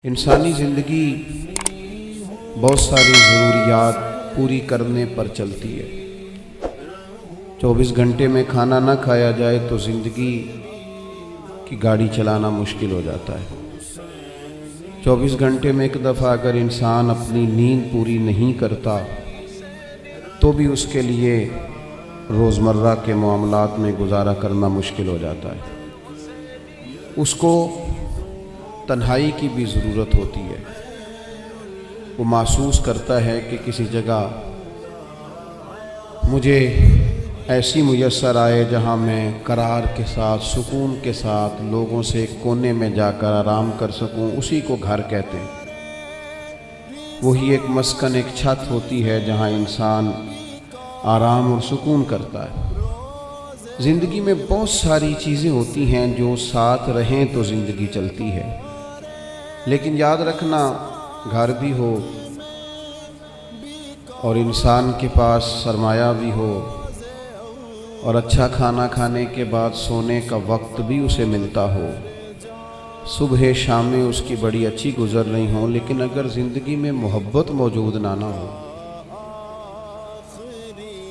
انسانی زندگی بہت ساری ضروریات پوری کرنے پر چلتی ہے۔ 24 گھنٹے میں کھانا نہ کھایا جائے تو زندگی کی گاڑی چلانا مشکل ہو جاتا ہے۔ 24 گھنٹے میں ایک دفعہ اگر انسان اپنی نیند پوری نہیں کرتا تو بھی اس کے لیے روزمرہ کے معاملات میں گزارا کرنا مشکل ہو جاتا ہے۔ اس کو تنہائی کی بھی ضرورت ہوتی ہے۔ وہ محسوس کرتا ہے کہ کسی جگہ مجھے ایسی میسر آئے جہاں میں قرار کے ساتھ، سکون کے ساتھ لوگوں سے ایک کونے میں جا کر آرام کر سکوں، اسی کو گھر کہتے ہیں۔ وہی ایک مسکن، ایک چھت ہوتی ہے جہاں انسان آرام اور سکون کرتا ہے۔ زندگی میں بہت ساری چیزیں ہوتی ہیں جو ساتھ رہیں تو زندگی چلتی ہے، لیکن یاد رکھنا گھر بھی ہو اور انسان کے پاس سرمایہ بھی ہو اور اچھا کھانا کھانے کے بعد سونے کا وقت بھی اسے ملتا ہو، صبح شامیں اس کی بڑی اچھی گزر رہی ہوں، لیکن اگر زندگی میں محبت موجود نہ ہو،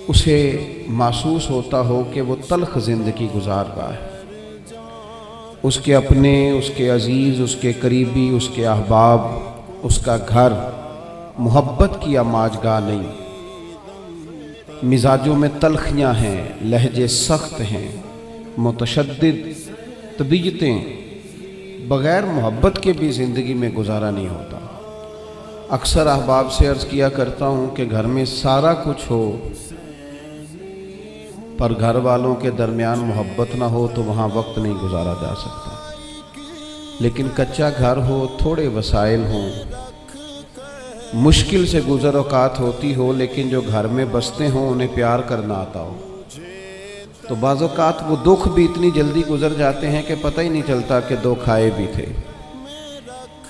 اسے محسوس ہوتا ہو کہ وہ تلخ زندگی گزار رہا ہے۔ اس کے اپنے، اس کے عزیز، اس کے قریبی، اس کے احباب، اس کا گھر محبت کی آماجگاہ نہیں، مزاجوں میں تلخیاں ہیں، لہجے سخت ہیں، متشدد طبیعتیں، بغیر محبت کے بھی زندگی میں گزارا نہیں ہوتا۔ اکثر احباب سے عرض کیا کرتا ہوں کہ گھر میں سارا کچھ ہو پر گھر والوں کے درمیان محبت نہ ہو تو وہاں وقت نہیں گزارا جا سکتا۔ لیکن کچا گھر ہو، تھوڑے وسائل ہوں، مشکل سے گزر اوقات ہوتی ہو، لیکن جو گھر میں بستے ہوں انہیں پیار کرنا آتا ہو، تو بعض اوقات وہ دکھ بھی اتنی جلدی گزر جاتے ہیں کہ پتہ ہی نہیں چلتا کہ دو کھائے بھی تھے۔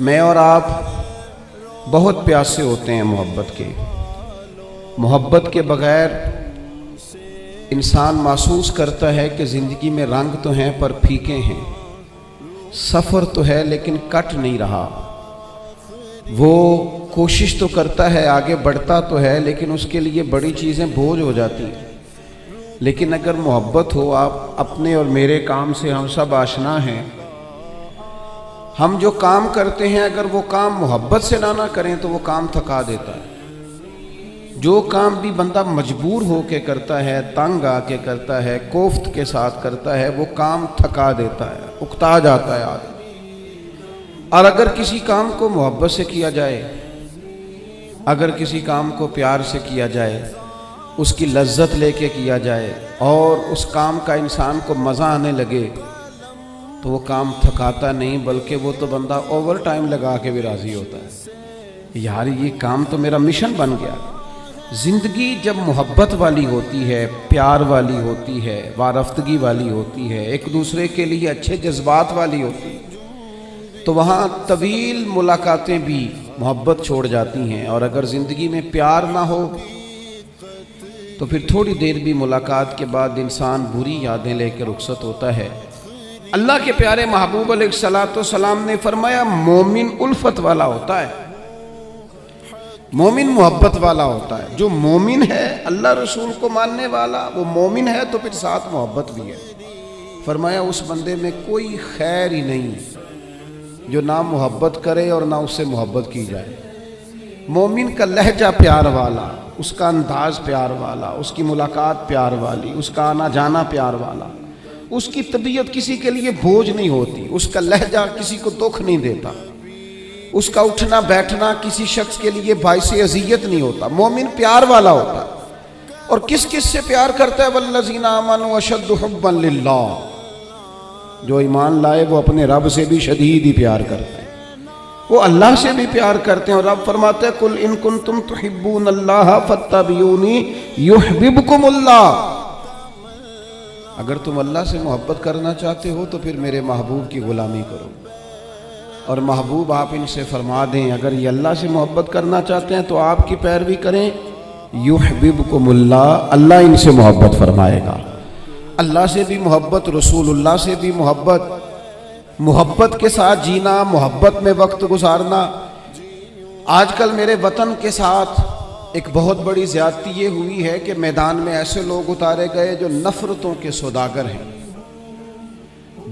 میں اور آپ بہت پیاسے ہوتے ہیں محبت کے۔ محبت کے بغیر انسان محسوس کرتا ہے کہ زندگی میں رنگ تو ہیں پر پھیکے ہیں، سفر تو ہے لیکن کٹ نہیں رہا۔ وہ کوشش تو کرتا ہے، آگے بڑھتا تو ہے، لیکن اس کے لیے بڑی چیزیں بوجھ ہو جاتی ہیں۔ لیکن اگر محبت ہو، آپ اپنے اور میرے کام سے ہم سب آشنا ہیں، ہم جو کام کرتے ہیں اگر وہ کام محبت سے نہ کریں تو وہ کام تھکا دیتا ہے۔ جو کام بھی بندہ مجبور ہو کے کرتا ہے، تنگ آ کے کرتا ہے، کوفت کے ساتھ کرتا ہے، وہ کام تھکا دیتا ہے، اکتا جاتا ہے آدمی۔ اور اگر کسی کام کو محبت سے کیا جائے، اگر کسی کام کو پیار سے کیا جائے، اس کی لذت لے کے کیا جائے اور اس کام کا انسان کو مزہ آنے لگے تو وہ کام تھکاتا نہیں، بلکہ وہ تو بندہ اوور ٹائم لگا کے بھی راضی ہوتا ہے، یار یہ کام تو میرا مشن بن گیا۔ زندگی جب محبت والی ہوتی ہے، پیار والی ہوتی ہے، وارفتگی والی ہوتی ہے، ایک دوسرے کے لیے اچھے جذبات والی ہوتی ہے، تو وہاں طویل ملاقاتیں بھی محبت چھوڑ جاتی ہیں۔ اور اگر زندگی میں پیار نہ ہو تو پھر تھوڑی دیر بھی ملاقات کے بعد انسان بری یادیں لے کے رخصت ہوتا ہے۔ اللہ کے پیارے محبوب علیہ السلام نے فرمایا مومن الفت والا ہوتا ہے، مومن محبت والا ہوتا ہے۔ جو مومن ہے، اللہ رسول کو ماننے والا، وہ مومن ہے تو پھر ساتھ محبت بھی ہے۔ فرمایا اس بندے میں کوئی خیر ہی نہیں جو نہ محبت کرے اور نہ اس سے محبت کی جائے۔ مومن کا لہجہ پیار والا، اس کا انداز پیار والا، اس کی ملاقات پیار والی، اس کا آنا جانا پیار والا، اس کی طبیعت کسی کے لیے بوجھ نہیں ہوتی، اس کا لہجہ کسی کو دکھ نہیں دیتا، اس کا اٹھنا بیٹھنا کسی شخص کے لیے باعث اذیت نہیں ہوتا۔ مومن پیار والا ہوتا ہے۔ اور کس کس سے پیار کرتا ہے؟ والذین آمنوا اشد حبا للہ، جو ایمان لائے وہ اپنے رب سے بھی شدید ہی پیار کرتے ہیں، وہ اللہ سے بھی پیار کرتے ہیں۔ اور رب فرماتے ہیں قل ان کنتم تحبون اللہ فاتبعونی یحببکم اللہ، اگر تم اللہ سے محبت کرنا چاہتے ہو تو پھر میرے محبوب کی غلامی کرو۔ اور محبوب آپ ان سے فرما دیں اگر یہ اللہ سے محبت کرنا چاہتے ہیں تو آپ کی پیروی کریں، یحببکم اللہ، اللہ ان سے محبت فرمائے گا۔ اللہ سے بھی محبت، رسول اللہ سے بھی محبت، محبت کے ساتھ جینا، محبت میں وقت گزارنا۔ آج کل میرے وطن کے ساتھ ایک بہت بڑی زیادتی یہ ہوئی ہے کہ میدان میں ایسے لوگ اتارے گئے جو نفرتوں کے سوداگر ہیں،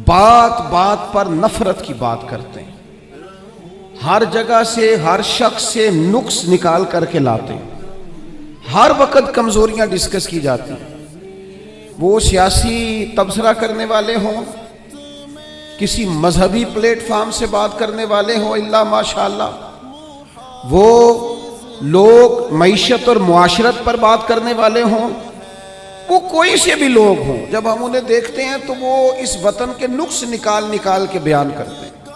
بات بات پر نفرت کی بات کرتے ہیں، ہر جگہ سے ہر شخص سے نقص نکال کر کے لاتے ہیں، ہر وقت کمزوریاں ڈسکس کی جاتی ہیں۔ وہ سیاسی تبصرہ کرنے والے ہوں، کسی مذہبی پلیٹ فارم سے بات کرنے والے ہوں، اللہ ماشاءاللہ، وہ لوگ معیشت اور معاشرت پر بات کرنے والے ہوں، وہ کوئی سے بھی لوگ ہوں، جب ہم انہیں دیکھتے ہیں تو وہ اس وطن کے نقص نکال نکال کے بیان کرتے ہیں،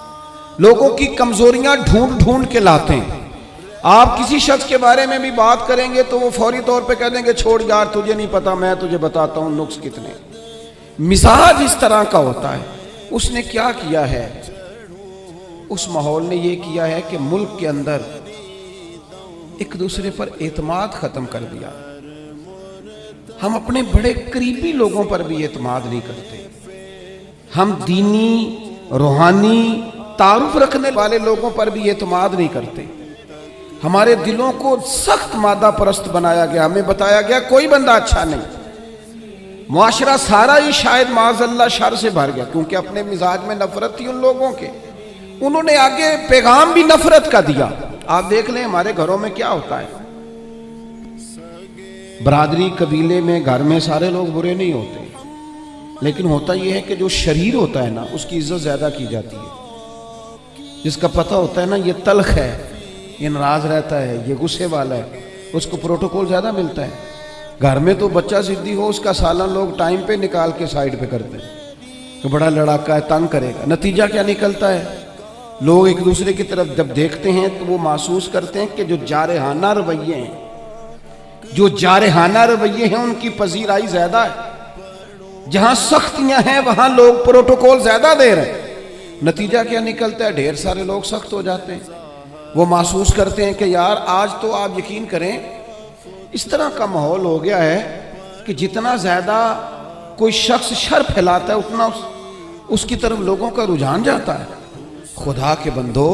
لوگوں کی کمزوریاں ڈھونڈ ڈھونڈ کے لاتے ہیں۔ آپ کسی شخص کے بارے میں بھی بات کریں گے تو وہ فوری طور پہ کہہ دیں گے چھوڑ یار تجھے نہیں پتا، میں تجھے بتاتا ہوں نقص کتنے۔ مزاج اس طرح کا ہوتا ہے۔ اس نے کیا کیا ہے؟ اس ماحول نے یہ کیا ہے کہ ملک کے اندر ایک دوسرے پر اعتماد ختم کر دیا۔ ہم اپنے بڑے قریبی لوگوں پر بھی اعتماد نہیں کرتے، ہم دینی روحانی تعارف رکھنے والے لوگوں پر بھی اعتماد نہیں کرتے۔ ہمارے دلوں کو سخت مادہ پرست بنایا گیا، ہمیں بتایا گیا کوئی بندہ اچھا نہیں۔ معاشرہ سارا ہی شاید معاذ اللہ شر سے بھر گیا، کیونکہ اپنے مزاج میں نفرت تھی ان لوگوں کے، انہوں نے آگے پیغام بھی نفرت کا دیا۔ آپ دیکھ لیں ہمارے گھروں میں کیا ہوتا ہے، برادری قبیلے میں گھر میں سارے لوگ برے نہیں ہوتے، لیکن ہوتا یہ ہے کہ جو شریر ہوتا ہے نا اس کی عزت زیادہ کی جاتی ہے۔ جس کا پتہ ہوتا ہے نا یہ تلخ ہے، یہ ناراض رہتا ہے، یہ غصے والا ہے، اس کو پروٹوکول زیادہ ملتا ہے۔ گھر میں تو بچہ ضدی ہو، اس کا سالن لوگ ٹائم پہ نکال کے سائڈ پہ کرتے ہیں کہ بڑا لڑاکا ہے، تنگ کرے گا۔ نتیجہ کیا نکلتا ہے؟ لوگ ایک دوسرے کی طرف جب دیکھتے ہیں تو وہ محسوس کرتے ہیں کہ جو جارحانہ رویے ہیں، جو جارحانہ رویے ہیں ان کی پذیرائی زیادہ ہے۔ جہاں سختیاں ہیں وہاں لوگ پروٹوکول زیادہ دے رہے ہیں۔ نتیجہ کیا نکلتا ہے؟ ڈھیر سارے لوگ سخت ہو جاتے ہیں۔ وہ محسوس کرتے ہیں کہ یار آج تو آپ یقین کریں اس طرح کا ماحول ہو گیا ہے کہ جتنا زیادہ کوئی شخص شر پھیلاتا ہے اتنا اس کی طرف لوگوں کا رجحان جاتا ہے۔ خدا کے بندو،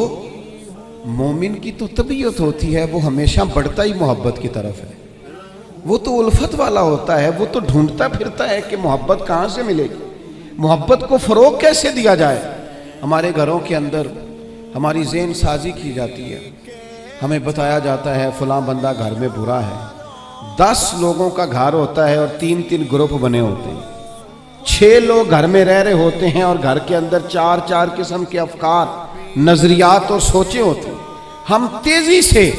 مومن کی تو طبیعت ہوتی ہے، وہ ہمیشہ بڑھتا ہی محبت کی طرف ہے، وہ تو الفت والا ہوتا ہے، وہ تو ڈھونڈتا پھرتا ہے کہ محبت کہاں سے ملے گی، محبت کو فروغ کیسے دیا جائے۔ ہمارے گھروں کے اندر ہماری ذہن سازی کی جاتی ہے، ہمیں بتایا جاتا ہے فلاں بندہ گھر میں برا ہے۔ 10 لوگوں کا گھر ہوتا ہے اور 3 گروپ بنے ہوتے ہیں، 6 لوگ گھر میں رہ رہے ہوتے ہیں اور گھر کے اندر 4 قسم کے افکار، نظریات اور سوچیں ہوتی ہیں۔ ہم تیزی سے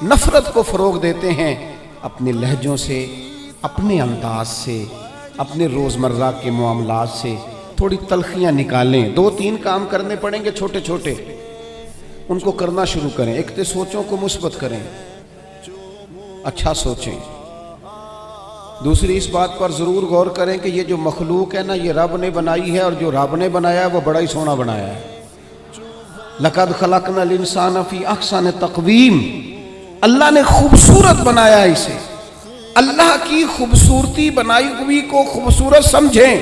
نفرت کو فروغ دیتے ہیں، اپنے لہجوں سے، اپنے انداز سے، اپنے روزمرہ کے معاملات سے تھوڑی تلخیاں نکالیں۔ 2-3 کام کرنے پڑیں گے چھوٹے چھوٹے، ان کو کرنا شروع کریں۔ ایک تو سوچوں کو مثبت کریں، اچھا سوچیں۔ دوسری اس بات پر ضرور غور کریں کہ یہ جو مخلوق ہے نا یہ رب نے بنائی ہے، اور جو رب نے بنایا ہے وہ بڑا ہی سونا بنایا ہے۔ لَقَدْ خَلَقْنَا الْإِنسَانَ فِي أَحْسَنِ تَقْوِيمٍ، اللہ نے خوبصورت بنایا ہے اسے۔ اللہ کی خوبصورتی بنائی ہوئی کو خوبصورت سمجھیں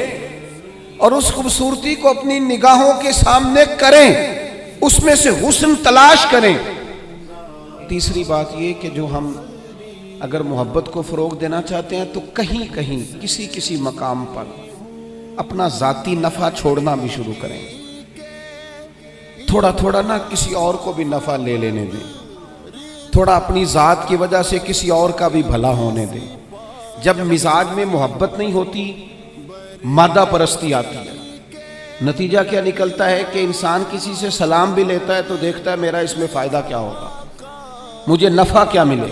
اور اس خوبصورتی کو اپنی نگاہوں کے سامنے کریں، اس میں سے حسن تلاش کریں۔ تیسری بات یہ کہ جو ہم اگر محبت کو فروغ دینا چاہتے ہیں تو کہیں کہیں کسی مقام پر اپنا ذاتی نفع چھوڑنا بھی شروع کریں۔ تھوڑا تھوڑا نہ کسی اور کو بھی نفع لے لینے دیں، تھوڑا اپنی ذات کی وجہ سے کسی اور کا بھی بھلا ہونے دیں۔ جب مزاج میں محبت نہیں ہوتی، مادہ پرستی آتی ہے۔ نتیجہ کیا نکلتا ہے کہ انسان کسی سے سلام بھی لیتا ہے تو دیکھتا ہے میرا اس میں فائدہ کیا ہوگا، مجھے نفع کیا ملے۔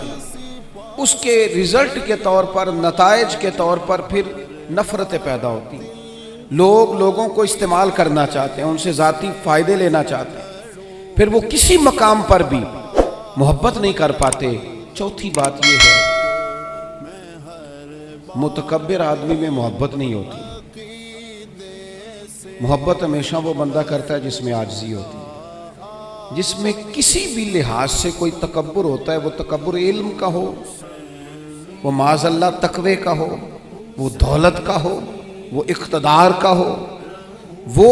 اس کے رزلٹ کے طور پر، نتائج کے طور پر پھر نفرتیں پیدا ہوتی ہیں۔ لوگ لوگوں کو استعمال کرنا چاہتے ہیں، ان سے ذاتی فائدے لینا چاہتے ہیں، پھر وہ کسی مقام پر بھی محبت نہیں کر پاتے۔ چوتھی بات یہ ہے متکبر آدمی میں محبت نہیں ہوتی۔ محبت ہمیشہ وہ بندہ کرتا ہے جس میں عاجزی ہوتی ہے، جس میں کسی بھی لحاظ سے کوئی تکبر ہوتا ہے، وہ تکبر علم کا ہو، وہ معاذ اللہ تقوی کا ہو، وہ دولت کا ہو، وہ اقتدار کا ہو، وہ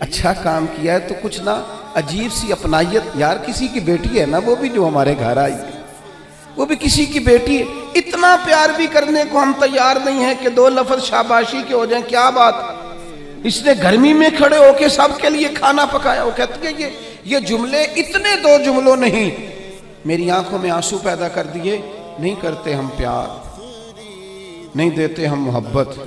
اچھا کام کیا ہے، تو کچھ نہ عجیب سی اپنائیت، یار کسی کی بیٹی ہے نا وہ بھی جو ہمارے گھر آئی، وہ بھی کسی کی بیٹی ہے، اتنا پیار بھی کرنے کو ہم تیار نہیں ہیں کہ 2 لفظ شاباشی کے ہو جائیں. کیا بات، اس نے گرمی میں کھڑے ہو کے سب کے لیے کھانا پکایا. وہ کہتے ہیں یہ جملے اتنے 2 جملوں نہیں، میری آنکھوں میں آنسو پیدا کر دیے. نہیں کرتے ہم پیار، نہیں دیتے ہم محبت،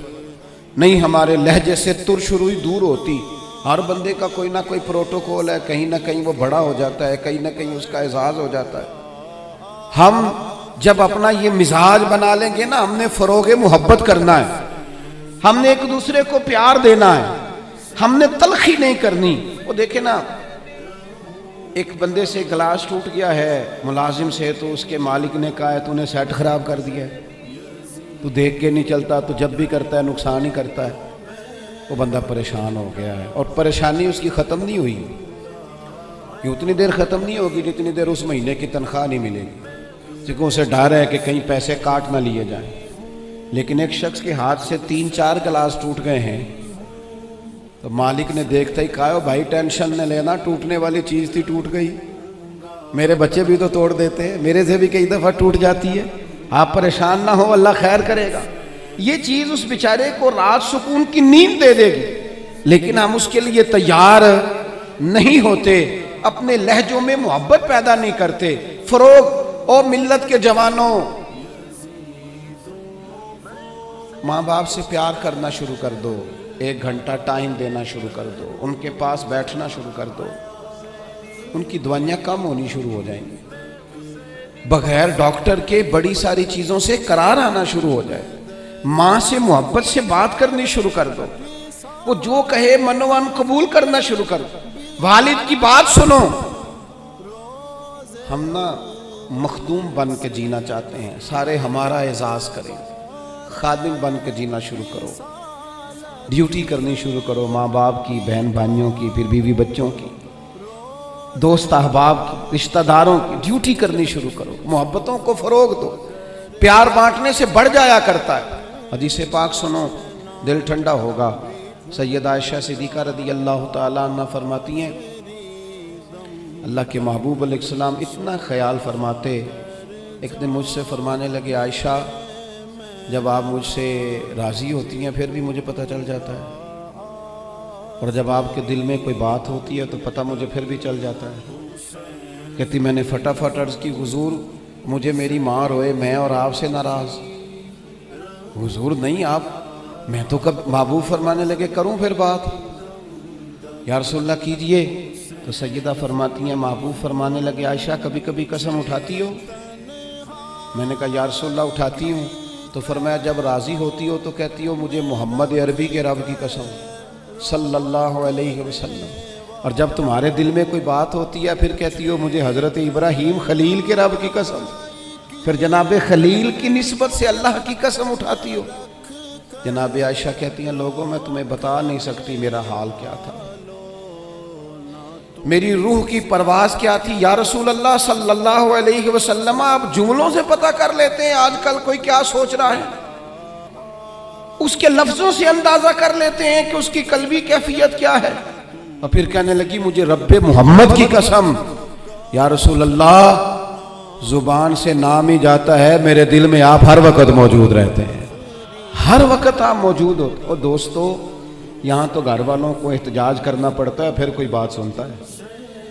نہیں ہمارے لہجے سے ترش روئی دور ہوتی. ہر بندے کا کوئی نہ کوئی پروٹوکول ہے، کہیں نہ کہیں وہ بڑا ہو جاتا ہے، کہیں نہ کہیں اس کا اعزاز ہو جاتا ہے. ہم جب اپنا یہ مزاج بنا لیں گے نا، ہم نے فروغ محبت کرنا ہے، ہم نے ایک دوسرے کو پیار دینا ہے، ہم نے تلخی نہیں کرنی. وہ دیکھیں نا، ایک بندے سے گلاس ٹوٹ گیا ہے ملازم سے، تو اس کے مالک نے کہا ہے تو نے سیٹ خراب کر دیا ہے، تو دیکھ کے نہیں چلتا، تو جب بھی کرتا ہے نقصان ہی کرتا ہے. وہ بندہ پریشان ہو گیا ہے، اور پریشانی اس کی ختم نہیں ہوئی. یہ اتنی دیر ختم نہیں ہوگی جتنی دیر اس مہینے کی تنخواہ نہیں ملے گی، کیونکہ اسے ڈر ہے کہ کہیں پیسے کاٹ نہ لیے جائیں. لیکن ایک شخص کے ہاتھ سے 3-4 گلاس ٹوٹ گئے ہیں، تو مالک نے دیکھتا ہی کہا بھائی ٹینشن نہ لینا، ٹوٹنے والی چیز تھی ٹوٹ گئی، میرے بچے بھی تو توڑ دیتے ہیں، میرے سے بھی کئی دفعہ ٹوٹ جاتی ہے، آپ پریشان نہ ہو، اللہ خیر کرے گا. یہ چیز اس بیچارے کو رات سکون کی نیند دے دے گی، لیکن ہم اس کے لیے تیار نہیں ہوتے، اپنے لہجوں میں محبت پیدا نہیں کرتے. فروغ اور ملت کے جوانوں، ماں باپ سے پیار کرنا شروع کر دو، 1 گھنٹہ ٹائم دینا شروع کر دو، ان کے پاس بیٹھنا شروع کر دو، ان کی دوائیاں کم ہونی شروع ہو جائیں گی. بغیر ڈاکٹر کے بڑی ساری چیزوں سے قرار آنا شروع ہو جائے. ماں سے محبت سے بات کرنی شروع کر دو، وہ جو کہے منوان قبول کرنا شروع کر دو. والد کی بات سنو. ہم نا مخدوم بن کے جینا چاہتے ہیں، سارے ہمارا اعزاز کریں. خادم بن کے جینا شروع کرو، ڈیوٹی کرنی شروع کرو، ماں باپ کی، بہن بھائیوں کی، پھر بیوی بچوں کی، دوست احباب کی، رشتہ داروں کی ڈیوٹی کرنی شروع کرو. محبتوں کو فروغ دو، پیار بانٹنے سے بڑھ جایا کرتا ہے. حدیث پاک سنو، دل ٹھنڈا ہوگا. سیدہ عائشہ صدیقہ رضی اللہ تعالیٰ عنہ فرماتی ہیں، اللہ کے محبوب علیہ السلام اتنا خیال فرماتے. ایک دن مجھ سے فرمانے لگے، عائشہ جب آپ مجھ سے راضی ہوتی ہیں پھر بھی مجھے پتہ چل جاتا ہے، اور جب آپ کے دل میں کوئی بات ہوتی ہے تو پتہ مجھے پھر بھی چل جاتا ہے. کہتی میں نے فٹافٹ عرض کی، حضور مجھے میری ماں روئے، میں اور آپ سے ناراض. حضور نہیں، آپ، میں تو کب، محبوب فرمانے لگے کروں پھر بات. یا رسول اللہ کیجئے. تو سیدہ فرماتی ہیں، محبوب فرمانے لگے، عائشہ کبھی کبھی قسم اٹھاتی ہو؟ میں نے کہا یا رسول اللہ اٹھاتی ہوں. تو فرمایا جب راضی ہوتی ہو تو کہتی ہو مجھے محمد عربی کے رب کی قسم صلی اللہ علیہ وسلم، اور جب تمہارے دل میں کوئی بات ہوتی ہے پھر کہتی ہو مجھے حضرت ابراہیم خلیل کے رب کی قسم، پھر جناب خلیل کی نسبت سے اللہ کی قسم اٹھاتی ہو. جناب عائشہ کہتی ہیں لوگوں میں تمہیں بتا نہیں سکتی میرا حال کیا تھا، میری روح کی پرواز کیا تھی. یا رسول اللہ صلی اللہ علیہ وسلم، آپ جملوں سے پتہ کر لیتے ہیں آج کل کوئی کیا سوچ رہا ہے، اس کے لفظوں سے اندازہ کر لیتے ہیں کہ اس کی قلبی کیفیت کیا ہے. اور پھر کہنے لگی مجھے رب محمد کی قسم، یا رسول اللہ زبان سے نام ہی جاتا ہے، میرے دل میں آپ ہر وقت موجود رہتے ہیں، ہر وقت آپ موجود ہوتے. اور دوستو یہاں تو گھر والوں کو احتجاج کرنا پڑتا ہے پھر کوئی بات سنتا ہے،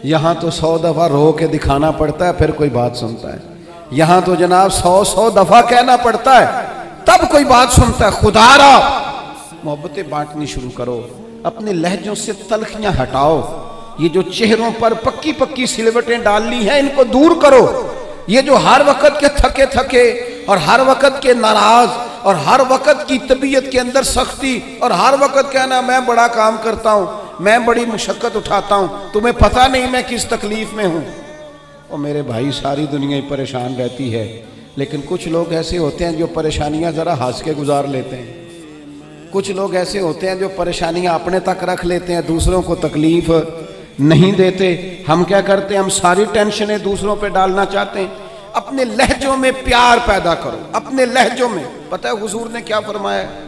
یہاں تو 100 دفعہ رو کے دکھانا پڑتا ہے پھر کوئی بات سنتا ہے، یہاں تو جناب 100 دفعہ کہنا پڑتا ہے تب کوئی بات سنتا ہے. خدا را محبتیں بانٹنی شروع کرو، اپنے لہجوں سے تلخیاں ہٹاؤ، یہ جو چہروں پر پکی پکی سلوٹیں ڈالنی ہیں ان کو دور کرو. یہ جو ہر وقت کے تھکے تھکے اور ہر وقت کے ناراض اور ہر وقت کی طبیعت کے اندر سختی اور ہر وقت کہنا میں بڑا کام کرتا ہوں، میں بڑی مشقت اٹھاتا ہوں، تمہیں پتہ نہیں میں کس تکلیف میں ہوں. اور میرے بھائی ساری دنیا ہی پریشان رہتی ہے، لیکن کچھ لوگ ایسے ہوتے ہیں جو پریشانیاں ذرا ہنس کے گزار لیتے ہیں، کچھ لوگ ایسے ہوتے ہیں جو پریشانیاں اپنے تک رکھ لیتے ہیں، دوسروں کو تکلیف نہیں دیتے. ہم کیا کرتے ہیں، ہم ساری ٹینشنیں دوسروں پہ ڈالنا چاہتے ہیں. اپنے لہجوں میں پیار پیدا کرو، اپنے لہجوں میں. پتہ ہے حضور نے کیا فرمایا ہے؟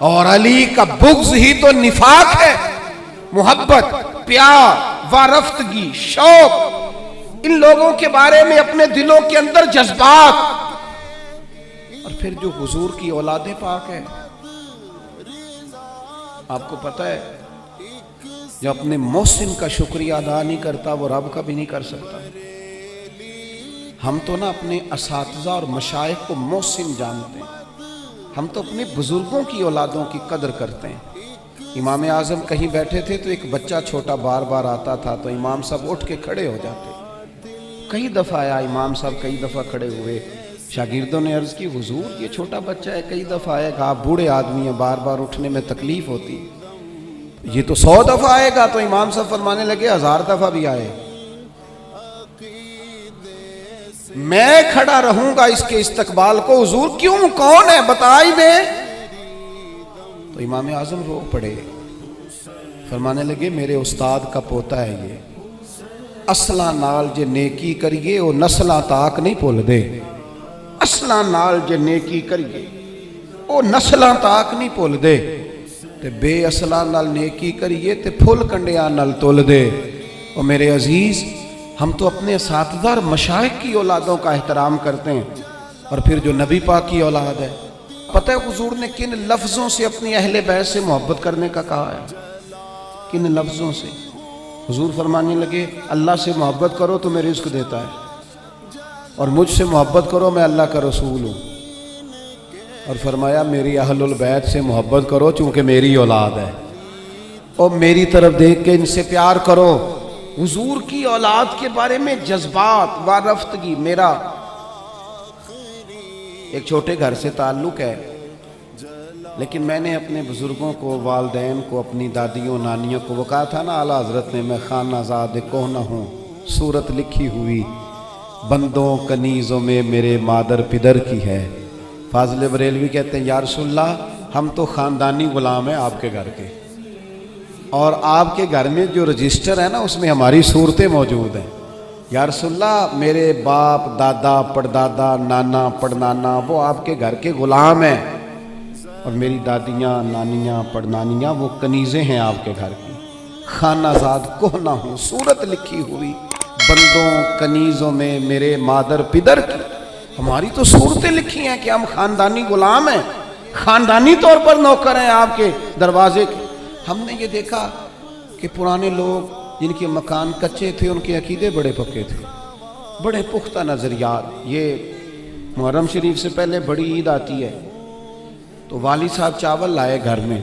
اور علی کا بغض ہی تو نفاق ہے. محبت، پیار، وارفتگی، شوق، ان لوگوں کے بارے میں اپنے دلوں کے اندر جذبات. اور پھر جو حضور کی اولاد پاک ہے، آپ کو پتہ ہے جو اپنے محسن کا شکریہ ادا نہیں کرتا وہ رب کا بھی نہیں کر سکتا. ہم تو نا اپنے اساتذہ اور مشائخ کو محسن جانتے ہیں، ہم تو اپنے بزرگوں کی اولادوں کی قدر کرتے ہیں. امام اعظم کہیں بیٹھے تھے تو ایک بچہ چھوٹا بار بار آتا تھا تو امام صاحب اٹھ کے کھڑے ہو جاتے. کئی دفعہ آیا امام صاحب، کئی دفعہ کھڑے ہوئے. شاگردوں نے عرض کی حضور یہ چھوٹا بچہ ہے، کئی دفعہ آئے گا، آپ بوڑھے آدمی ہیں، بار بار اٹھنے میں تکلیف ہوتی، یہ تو 100 دفعہ آئے گا. تو امام صاحب فرمانے لگے 1000 دفعہ بھی آئے میں کھڑا رہوں گا اس کے استقبال کو. حضور کیوں، کون ہے بتا ہی دیں. تو امام اعظم رو پڑے، فرمانے لگے میرے استاد کا پوتا ہے یہ، اصلاں نال جے نیکی کریے وہ نسلاں تاک نہیں بھول دے. اصلاں نال جے نیکی کریے وہ نسلاں تاک نہیں بھول دے، تے بے اصلاں نال نیکی کریے تے پھل کنڈیاں نال تول دے. اور میرے عزیز، ہم تو اپنے اساتذہ اور مشائخ کی اولادوں کا احترام کرتے ہیں، اور پھر جو نبی پاک کی اولاد ہے، پتہ ہے حضور نے کن لفظوں سے اپنی اہل بیت سے محبت کرنے کا کہا ہے؟ کن لفظوں سے؟ حضور فرمانے لگے اللہ سے محبت کرو تو میں رزق دیتا ہے، اور مجھ سے محبت کرو میں اللہ کا رسول ہوں. اور فرمایا میری اہل البیت سے محبت کرو چونکہ میری اولاد ہے، اور میری طرف دیکھ کے ان سے پیار کرو. حضور کی اولاد کے بارے میں جذبات، وارفتگی. میرا ایک چھوٹے گھر سے تعلق ہے، لیکن میں نے اپنے بزرگوں کو، والدین کو، اپنی دادیوں نانیوں کو، وہ کہا تھا نا اعلیٰ حضرت نے میں خانہ زاد کوہ نہ ہوں، صورت لکھی ہوئی بندوں کنیزوں میں میرے مادر پدر کی ہے. فاضل بریلوی کہتے ہیں یا رسول اللہ ہم تو خاندانی غلام ہیں آپ کے گھر کے، اور آپ کے گھر میں جو رجسٹر ہے نا اس میں ہماری صورتیں موجود ہیں. یا رسول اللہ میرے باپ، دادا، پڑدادا، نانا، پڑنانا وہ آپ کے گھر کے غلام ہیں، اور میری دادیاں، نانیاں، پڑنانیاں وہ کنیزیں ہیں آپ کے گھر کی. خانہ زاد کوہ نہ ہوں، صورت لکھی ہوئی بندوں کنیزوں میں میرے مادر پدر کی. ہماری تو صورتیں لکھی ہیں کہ ہم خاندانی غلام ہیں، خاندانی طور پر نوکر ہیں آپ کے دروازے کے. ہم نے یہ دیکھا کہ پرانے لوگ جن کے مکان کچے تھے ان کے عقیدے بڑے پکے تھے، بڑے پختہ نظریات. یہ محرم شریف سے پہلے بڑی عید آتی ہے تو والد صاحب چاول لائے گھر میں،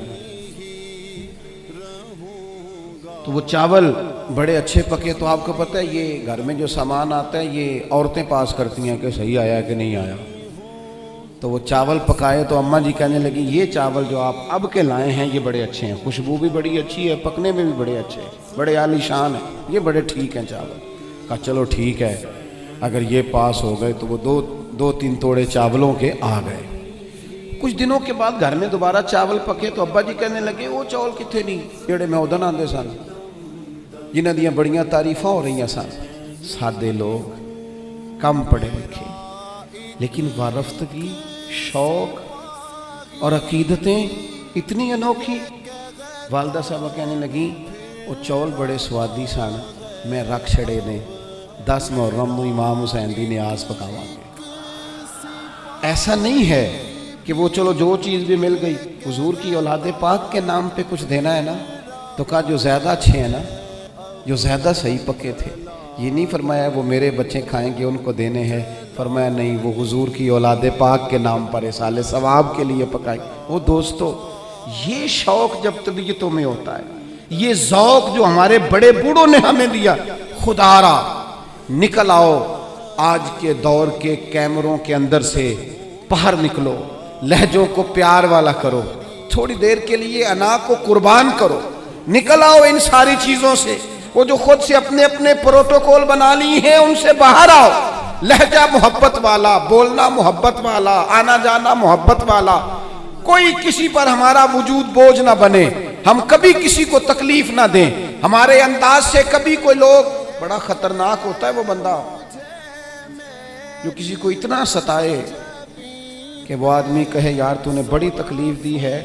تو وہ چاول بڑے اچھے پکے. تو آپ کو پتہ ہے یہ گھر میں جو سامان آتا ہے یہ عورتیں پاس کرتی ہیں کہ صحیح آیا کہ نہیں آیا. تو وہ چاول پکائے تو اماں جی کہنے لگی یہ چاول جو آپ اب کے لائے ہیں یہ بڑے اچھے ہیں، خوشبو بھی بڑی اچھی ہے، پکنے میں بھی بڑے اچھے ہیں، بڑے عالی شان ہیں، یہ بڑے ٹھیک ہیں چاول. کہا چلو ٹھیک ہے، اگر یہ پاس ہو گئے. تو وہ دو تین توڑے چاولوں کے آ گئے. کچھ دنوں کے بعد گھر میں دوبارہ چاول پکے تو ابا جی کہنے لگے وہ چاول کتنے نہیں جڑے میں ادن آندے سن، جنہاں دیاں بڑیاں تعریفاں ہو رہی سن. سادے لوگ، کم پڑھے لکھے، لیکن وارفتگی، شوق اور عقیدتیں اتنی انوکھی. والدہ صاحبہ کہنے لگی وہ چول بڑے سوادی سن، میں رکھ چھڑے نے 10 محرم نو امام حسین دی نیاز پکاواں گے. ایسا نہیں ہے کہ وہ چلو جو چیز بھی مل گئی. حضور کی اولاد پاک کے نام پہ کچھ دینا ہے نا، تو کہا جو زیادہ اچھے ہیں نا، جو زیادہ صحیح پکے تھے. یہ نہیں فرمایا وہ میرے بچے کھائیں گے ان کو دینے ہیں، فرمایا نہیں وہ حضور کی اولاد پاک کے نام پر اصالِ ثواب کے لیے پکائی. وہ دوستو یہ شوق جب طبیعتوں میں ہوتا ہے، یہ ذوق جو ہمارے بڑے بوڑھوں نے ہمیں دیا، خدا را نکل آؤ آج کے دور کے کیمروں کے اندر سے باہر نکلو، لہجوں کو پیار والا کرو، تھوڑی دیر کے لیے انا کو قربان کرو، نکل آؤ ان ساری چیزوں سے. وہ جو خود سے اپنے اپنے پروٹوکول بنا لی ہیں ان سے باہر آؤ. لہجہ محبت والا، بولنا محبت والا، آنا جانا محبت والا. کوئی کسی پر ہمارا وجود بوجھ نہ بنے، ہم کبھی کسی کو تکلیف نہ دیں. ہمارے انداز سے کبھی کوئی لوگ، بڑا خطرناک ہوتا ہے وہ بندہ جو کسی کو اتنا ستائے کہ وہ آدمی کہے یار تو نے بڑی تکلیف دی ہے،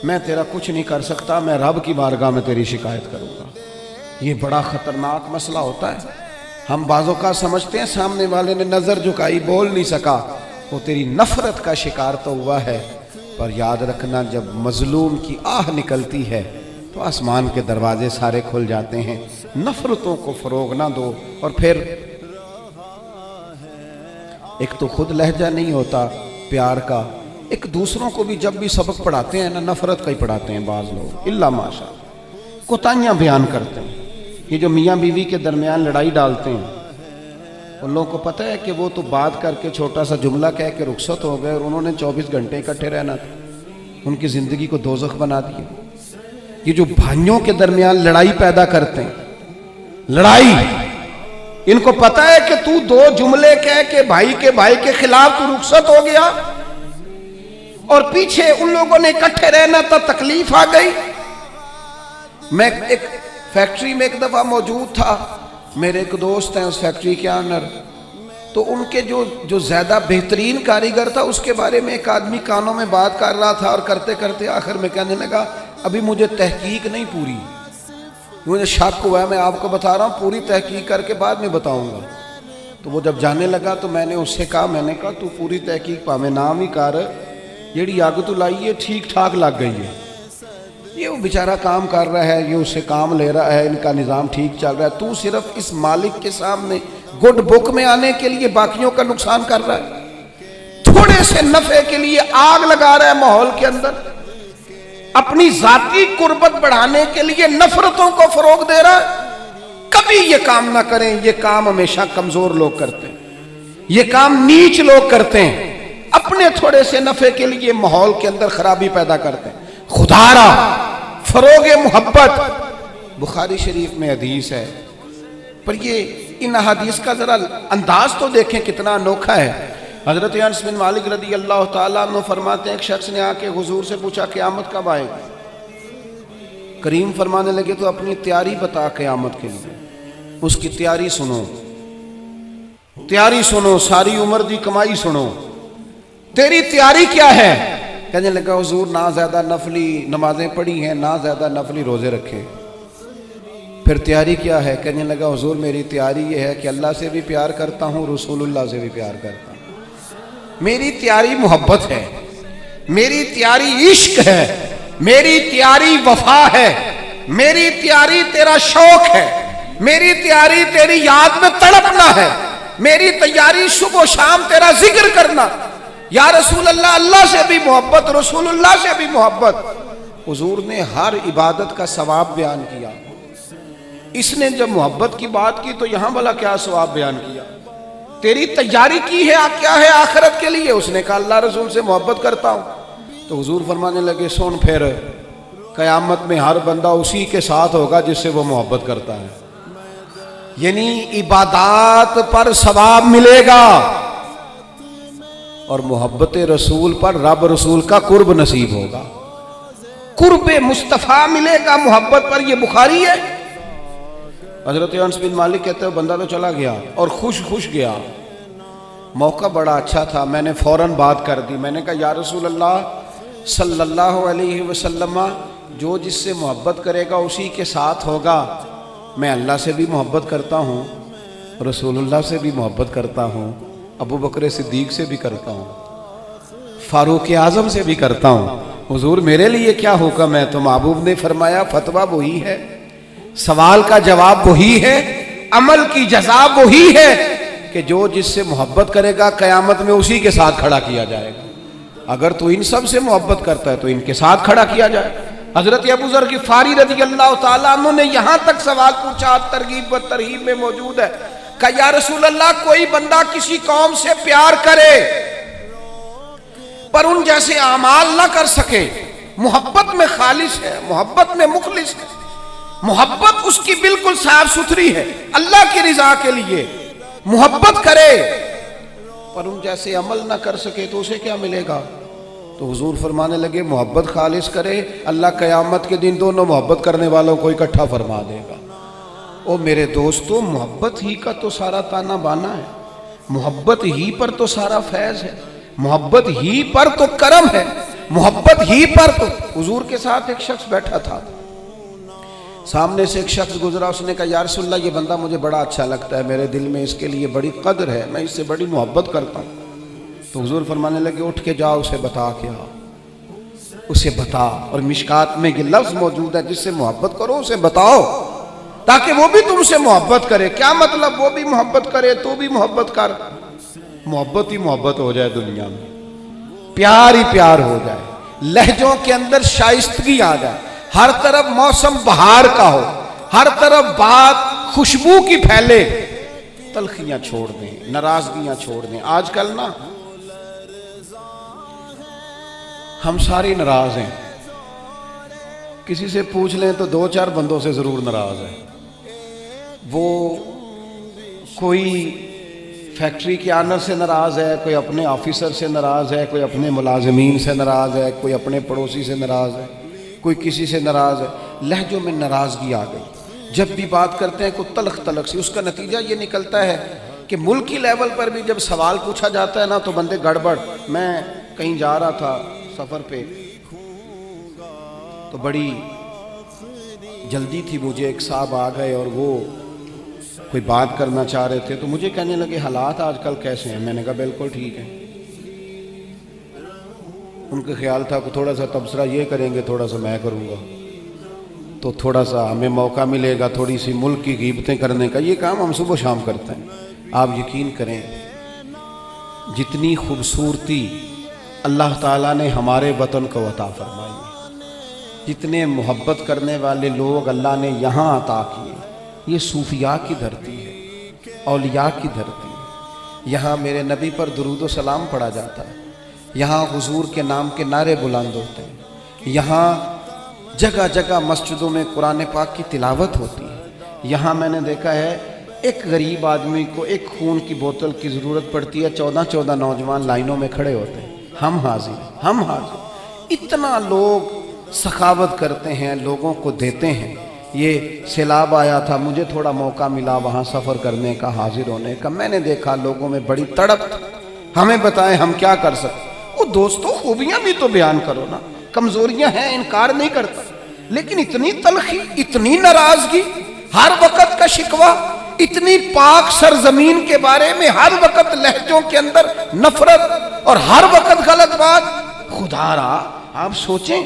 میں تیرا کچھ نہیں کر سکتا، میں رب کی بارگاہ میں تیری شکایت کروں گا۔ یہ بڑا خطرناک مسئلہ ہوتا ہے۔ ہم بعضوں کا سمجھتے ہیں سامنے والے نے نظر جھکائی، بول نہیں سکا، وہ تیری نفرت کا شکار تو ہوا ہے، پر یاد رکھنا جب مظلوم کی آہ نکلتی ہے تو آسمان کے دروازے سارے کھل جاتے ہیں۔ نفرتوں کو فروغ نہ دو۔ اور پھر ایک تو خود لہجہ نہیں ہوتا پیار کا، ایک دوسروں کو بھی جب بھی سبق پڑھاتے ہیں نا نفرت کا ہی پڑھاتے ہیں بعض لوگ، الا ماشاء اللہ، کوتاہیاں بیان کرتے ہیں۔ یہ جو میاں بیوی کے درمیان لڑائی ڈالتے ہیں، ان لوگوں کو پتہ ہے کہ وہ تو بات کر کے چھوٹا سا جملہ کہہ کے رخصت ہو گئے، اور انہوں نے 24 گھنٹے اکٹھے رہنا تھا، ان کی زندگی کو دوزخ بنا دیا۔ یہ جو بھائیوں کے درمیان لڑائی پیدا کرتے ہیں، لڑائی، ان کو پتہ ہے کہ تو 2 جملے کہہ کے بھائی کے خلاف تو رخصت ہو گیا، اور پیچھے ان لوگوں نے اکٹھے رہنا تھا، تکلیف آ گئی۔ میں ایک فیکٹری میں ایک دفعہ موجود تھا، میرے ایک دوست ہیں اس فیکٹری کے آنر، تو ان کے جو زیادہ بہترین کاریگر تھا اس کے بارے میں ایک آدمی کانوں میں بات کر رہا تھا، اور کرتے کرتے آخر میں کہنے لگا ابھی مجھے تحقیق نہیں پوری، مجھے شک ہوا ہے، میں آپ کو بتا رہا ہوں، پوری تحقیق کر کے بعد میں بتاؤں گا۔ تو وہ جب جانے لگا تو میں نے اس سے کہا، میں نے کہا تو پوری تحقیق پا میں نام ہی کر جیڑی آگ تو لائی ہے ٹھیک ٹھاک لگ گئی ہے، یہ وہ بیچارہ کام کر رہا ہے، یہ اس سے کام لے رہا ہے، ان کا نظام ٹھیک چل رہا ہے، تو صرف اس مالک کے سامنے گڈ بک میں آنے کے لیے باقیوں کا نقصان کر رہا ہے، تھوڑے سے نفع کے لیے آگ لگا رہا ہے ماحول کے اندر، اپنی ذاتی قربت بڑھانے کے لیے نفرتوں کو فروغ دے رہا ہے۔ کبھی یہ کام نہ کریں، یہ کام ہمیشہ کمزور لوگ کرتے ہیں، یہ کام نیچ لوگ کرتے ہیں، اپنے تھوڑے سے نفع کے لیے ماحول کے اندر خرابی پیدا کرتے ہیں۔ خدا را فروغ محبت، بخاری شریف میں حدیث ہے، پر یہ ان حدیث کا ذرا انداز تو دیکھیں کتنا انوکھا ہے۔ حضرت انس بن مالک رضی اللہ تعالیٰ عنہ فرماتے ہیں ایک شخص نے آ کے حضور سے پوچھا قیامت کب آئے گی؟ کریم فرمانے لگے تو اپنی تیاری بتا قیامت کے لیے، اس کی تیاری سنو، تیاری سنو، ساری عمر دی کمائی سنو، تیری تیاری کیا ہے؟ کہنے لگا حضور نہ زیادہ نفلی نمازیں پڑھی ہیں، نہ زیادہ نفلی روزے رکھے۔ پھر تیاری کیا ہے؟ کہنے لگا حضور میری تیاری یہ ہے کہ اللہ سے بھی پیار کرتا ہوں، رسول اللہ سے بھی پیار کرتا ہوں، میری تیاری محبت ہے، میری تیاری عشق ہے، میری تیاری وفا ہے، میری تیاری تیرا شوق ہے، میری تیاری تیری یاد میں تڑپنا ہے، میری تیاری صبح و شام تیرا ذکر کرنا، یا رسول اللہ، اللہ سے بھی محبت، رسول اللہ سے بھی محبت۔ حضور نے ہر عبادت کا ثواب بیان کیا، اس نے جب محبت کی بات کی تو یہاں بھلا کیا ثواب بیان کیا؟ تیری تیاری کی ہے کیا ہے آخرت کے لیے؟ اس نے کہا اللہ رسول سے محبت کرتا ہوں۔ تو حضور فرمانے لگے سن پھر قیامت میں ہر بندہ اسی کے ساتھ ہوگا جس سے وہ محبت کرتا ہے، یعنی عبادات پر ثواب ملے گا، اور محبت رسول پر رب رسول کا قرب نصیب ہوگا، قرب مصطفیٰ ملے گا محبت پر۔ یہ بخاری ہے۔ حضرت انس بن مالک کہتے ہیں بندہ تو چلا گیا اور خوش گیا، موقع بڑا اچھا تھا، میں نے فوراً بات کر دی، میں نے کہا یا رسول اللہ صلی اللہ علیہ وسلم، جو جس سے محبت کرے گا اسی کے ساتھ ہوگا، میں اللہ سے بھی محبت کرتا ہوں، رسول اللہ سے بھی محبت کرتا ہوں، ابو بکر صدیق سے بھی کرتا ہوں، فاروق اعظم سے بھی کرتا ہوں، حضور میرے لیے کیا حکم ہے؟ تو محبوب نے فرمایا فتویٰ وہی ہے، سوال کا جواب وہی ہے، عمل کی جزا وہی ہے کہ جو جس سے محبت کرے گا قیامت میں اسی کے ساتھ کھڑا کیا جائے گا۔ اگر تو ان سب سے محبت کرتا ہے تو ان کے ساتھ کھڑا کیا جائے۔ حضرت ابو ذر غفاری رضی اللہ تعالیٰ عنہ نے یہاں تک سوال پوچھا، ترغیب و ترہیب میں موجود ہے، کہ یا رسول اللہ کوئی بندہ کسی قوم سے پیار کرے پر ان جیسے اعمال نہ کر سکے، محبت میں خالص ہے، محبت میں مخلص ہے، محبت اس کی بالکل صاف ستھری ہے، اللہ کی رضا کے لیے محبت کرے پر ان جیسے عمل نہ کر سکے تو اسے کیا ملے گا؟ تو حضور فرمانے لگے محبت خالص کرے، اللہ قیامت کے دن دونوں محبت کرنے والوں کو اکٹھا فرما دے گا۔ او میرے دوستو، محبت ہی کا تو سارا تانا بانا ہے، محبت ہی پر تو سارا فیض ہے، محبت ہی پر تو کرم ہے، محبت ہی پر تو حضور کے ساتھ ایک شخص بیٹھا تھا، سامنے سے ایک شخص گزرا، اس نے کہا یا رسول اللہ یہ بندہ مجھے بڑا اچھا لگتا ہے، میرے دل میں اس کے لیے بڑی قدر ہے، میں اس سے بڑی محبت کرتا ہوں۔ تو حضور فرمانے لگے اٹھ کے جاؤ اسے بتا کے آؤ، اسے بتا۔ اور مشکات میں یہ لفظ موجود ہے جس سے محبت کرو اسے بتاؤ تاکہ وہ بھی تم سے محبت کرے۔ کیا مطلب؟ وہ بھی محبت کرے تو بھی محبت کر، محبت ہی محبت ہو جائے دنیا میں، پیار ہی پیار ہو جائے، لہجوں کے اندر شائستگی آ جائے، ہر طرف موسم بہار کا ہو، ہر طرف بات خوشبو کی پھیلے، تلخیاں چھوڑ دیں، ناراضگیاں چھوڑ دیں۔ آج کل نا ہم سارے ناراض ہیں، کسی سے پوچھ لیں تو 2-4 بندوں سے ضرور ناراض ہے۔ وہ کوئی فیکٹری کے آنر سے ناراض ہے، کوئی اپنے آفیسر سے ناراض ہے، کوئی اپنے ملازمین سے ناراض ہے، کوئی اپنے پڑوسی سے ناراض ہے، کوئی کسی سے ناراض ہے۔ لہجوں میں ناراضگی آ گئی، جب بھی بات کرتے ہیں کوئی تلخ تلخ سی، اس کا نتیجہ یہ نکلتا ہے کہ ملکی لیول پر بھی جب سوال پوچھا جاتا ہے نا تو بندے گڑبڑ۔ میں کہیں جا رہا تھا سفر پہ، تو بڑی جلدی تھی مجھے، ایک صاحب آ گئے اور وہ کوئی بات کرنا چاہ رہے تھے، تو مجھے کہنے لگے حالات آج کل کیسے ہیں؟ میں نے کہا بالکل ٹھیک ہے۔ ان کا خیال تھا کہ تھوڑا سا تبصرہ یہ کریں گے، تھوڑا سا میں کروں گا، تو تھوڑا سا ہمیں موقع ملے گا تھوڑی سی ملک کی غیبتیں کرنے کا۔ یہ کام ہم صبح و شام کرتے ہیں۔ آپ یقین کریں جتنی خوبصورتی اللہ تعالیٰ نے ہمارے وطن کو عطا فرمائی، جتنے محبت کرنے والے لوگ اللہ نے یہاں عطا کیے، یہ صوفیاء کی دھرتی ہے، اولیاء کی دھرتی ہے۔ یہاں میرے نبی پر درود و سلام پڑھا جاتا ہے، یہاں حضور کے نام کے نعرے بلند ہوتے ہیں، یہاں جگہ جگہ مسجدوں میں قرآن پاک کی تلاوت ہوتی ہے۔ یہاں میں نے دیکھا ہے ایک غریب آدمی کو ایک خون کی بوتل کی ضرورت پڑتی ہے، 14 نوجوان لائنوں میں کھڑے ہوتے ہیں، ہم حاضر، ہم حاضر۔ اتنا لوگ سخاوت کرتے ہیں، لوگوں کو دیتے ہیں۔ یہ سیلاب آیا تھا، مجھے تھوڑا موقع ملا وہاں سفر کرنے کا، حاضر ہونے کا، میں نے دیکھا لوگوں میں بڑی تڑپ۔ ہمیں بتائیں ہم کیا کر سکتے؟ وہ دوستوں خوبیاں بھی تو بیان کرو نا، کمزوریاں ہیں انکار نہیں کرتا، لیکن اتنی تلخی، اتنی ناراضگی، ہر وقت کا شکوہ، اتنی پاک سرزمین کے بارے میں ہر وقت لہجوں کے اندر نفرت اور ہر وقت غلط بات۔ خدا را آپ سوچیں،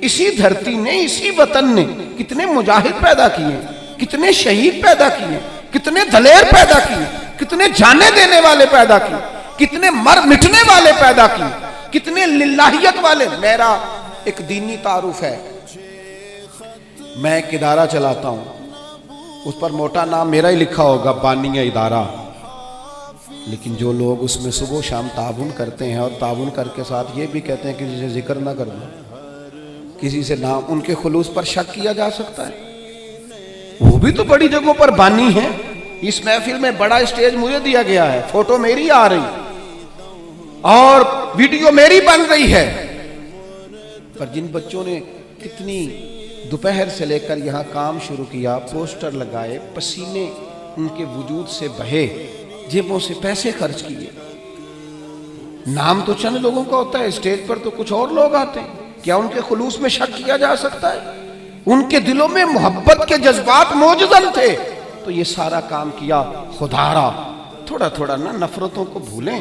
اسی دھرتی نے، اسی وطن نے کتنے مجاہد پیدا کیے، کتنے شہید پیدا کیے، کتنے دلیر پیدا کیے، کتنے جانے دینے والے پیدا کیے، کتنے مر مٹنے والے پیدا کیے، کتنے للہیت والے۔ میرا ایک دینی تعارف ہے، میں ایک ادارہ چلاتا ہوں، اس پر موٹا نام میرا ہی لکھا ہوگا، بانیہ ادارہ، لیکن جو لوگ اس میں صبح و شام تعاون کرتے ہیں اور تعاون کر کے ساتھ یہ بھی کہتے ہیں کہ کسی سے ذکر نہ کر دو، کسی سے نام، ان کے خلوص پر شک کیا جا سکتا ہے؟ وہ بھی تو بڑی جگہوں پر بانی ہیں۔ اس محفل میں بڑا اسٹیج مجھے دیا گیا ہے، فوٹو میری آ رہی اور ویڈیو میری بن رہی ہے، پر جن بچوں نے کتنی دوپہر سے لے کر یہاں کام شروع کیا، پوسٹر لگائے، پسینے ان کے وجود سے بہے، جیبوں سے پیسے خرچ کیے۔ نام تو چند لوگوں کا ہوتا ہے، اسٹیج پر تو کچھ اور لوگ آتے ہیں، کیا ان کے خلوص میں شک کیا جا سکتا ہے؟ ان کے دلوں میں محبت کے جذبات موجود تھے، تو یہ سارا کام کیا۔ خدا را تھوڑا تھوڑا نا نفرتوں کو بھولیں،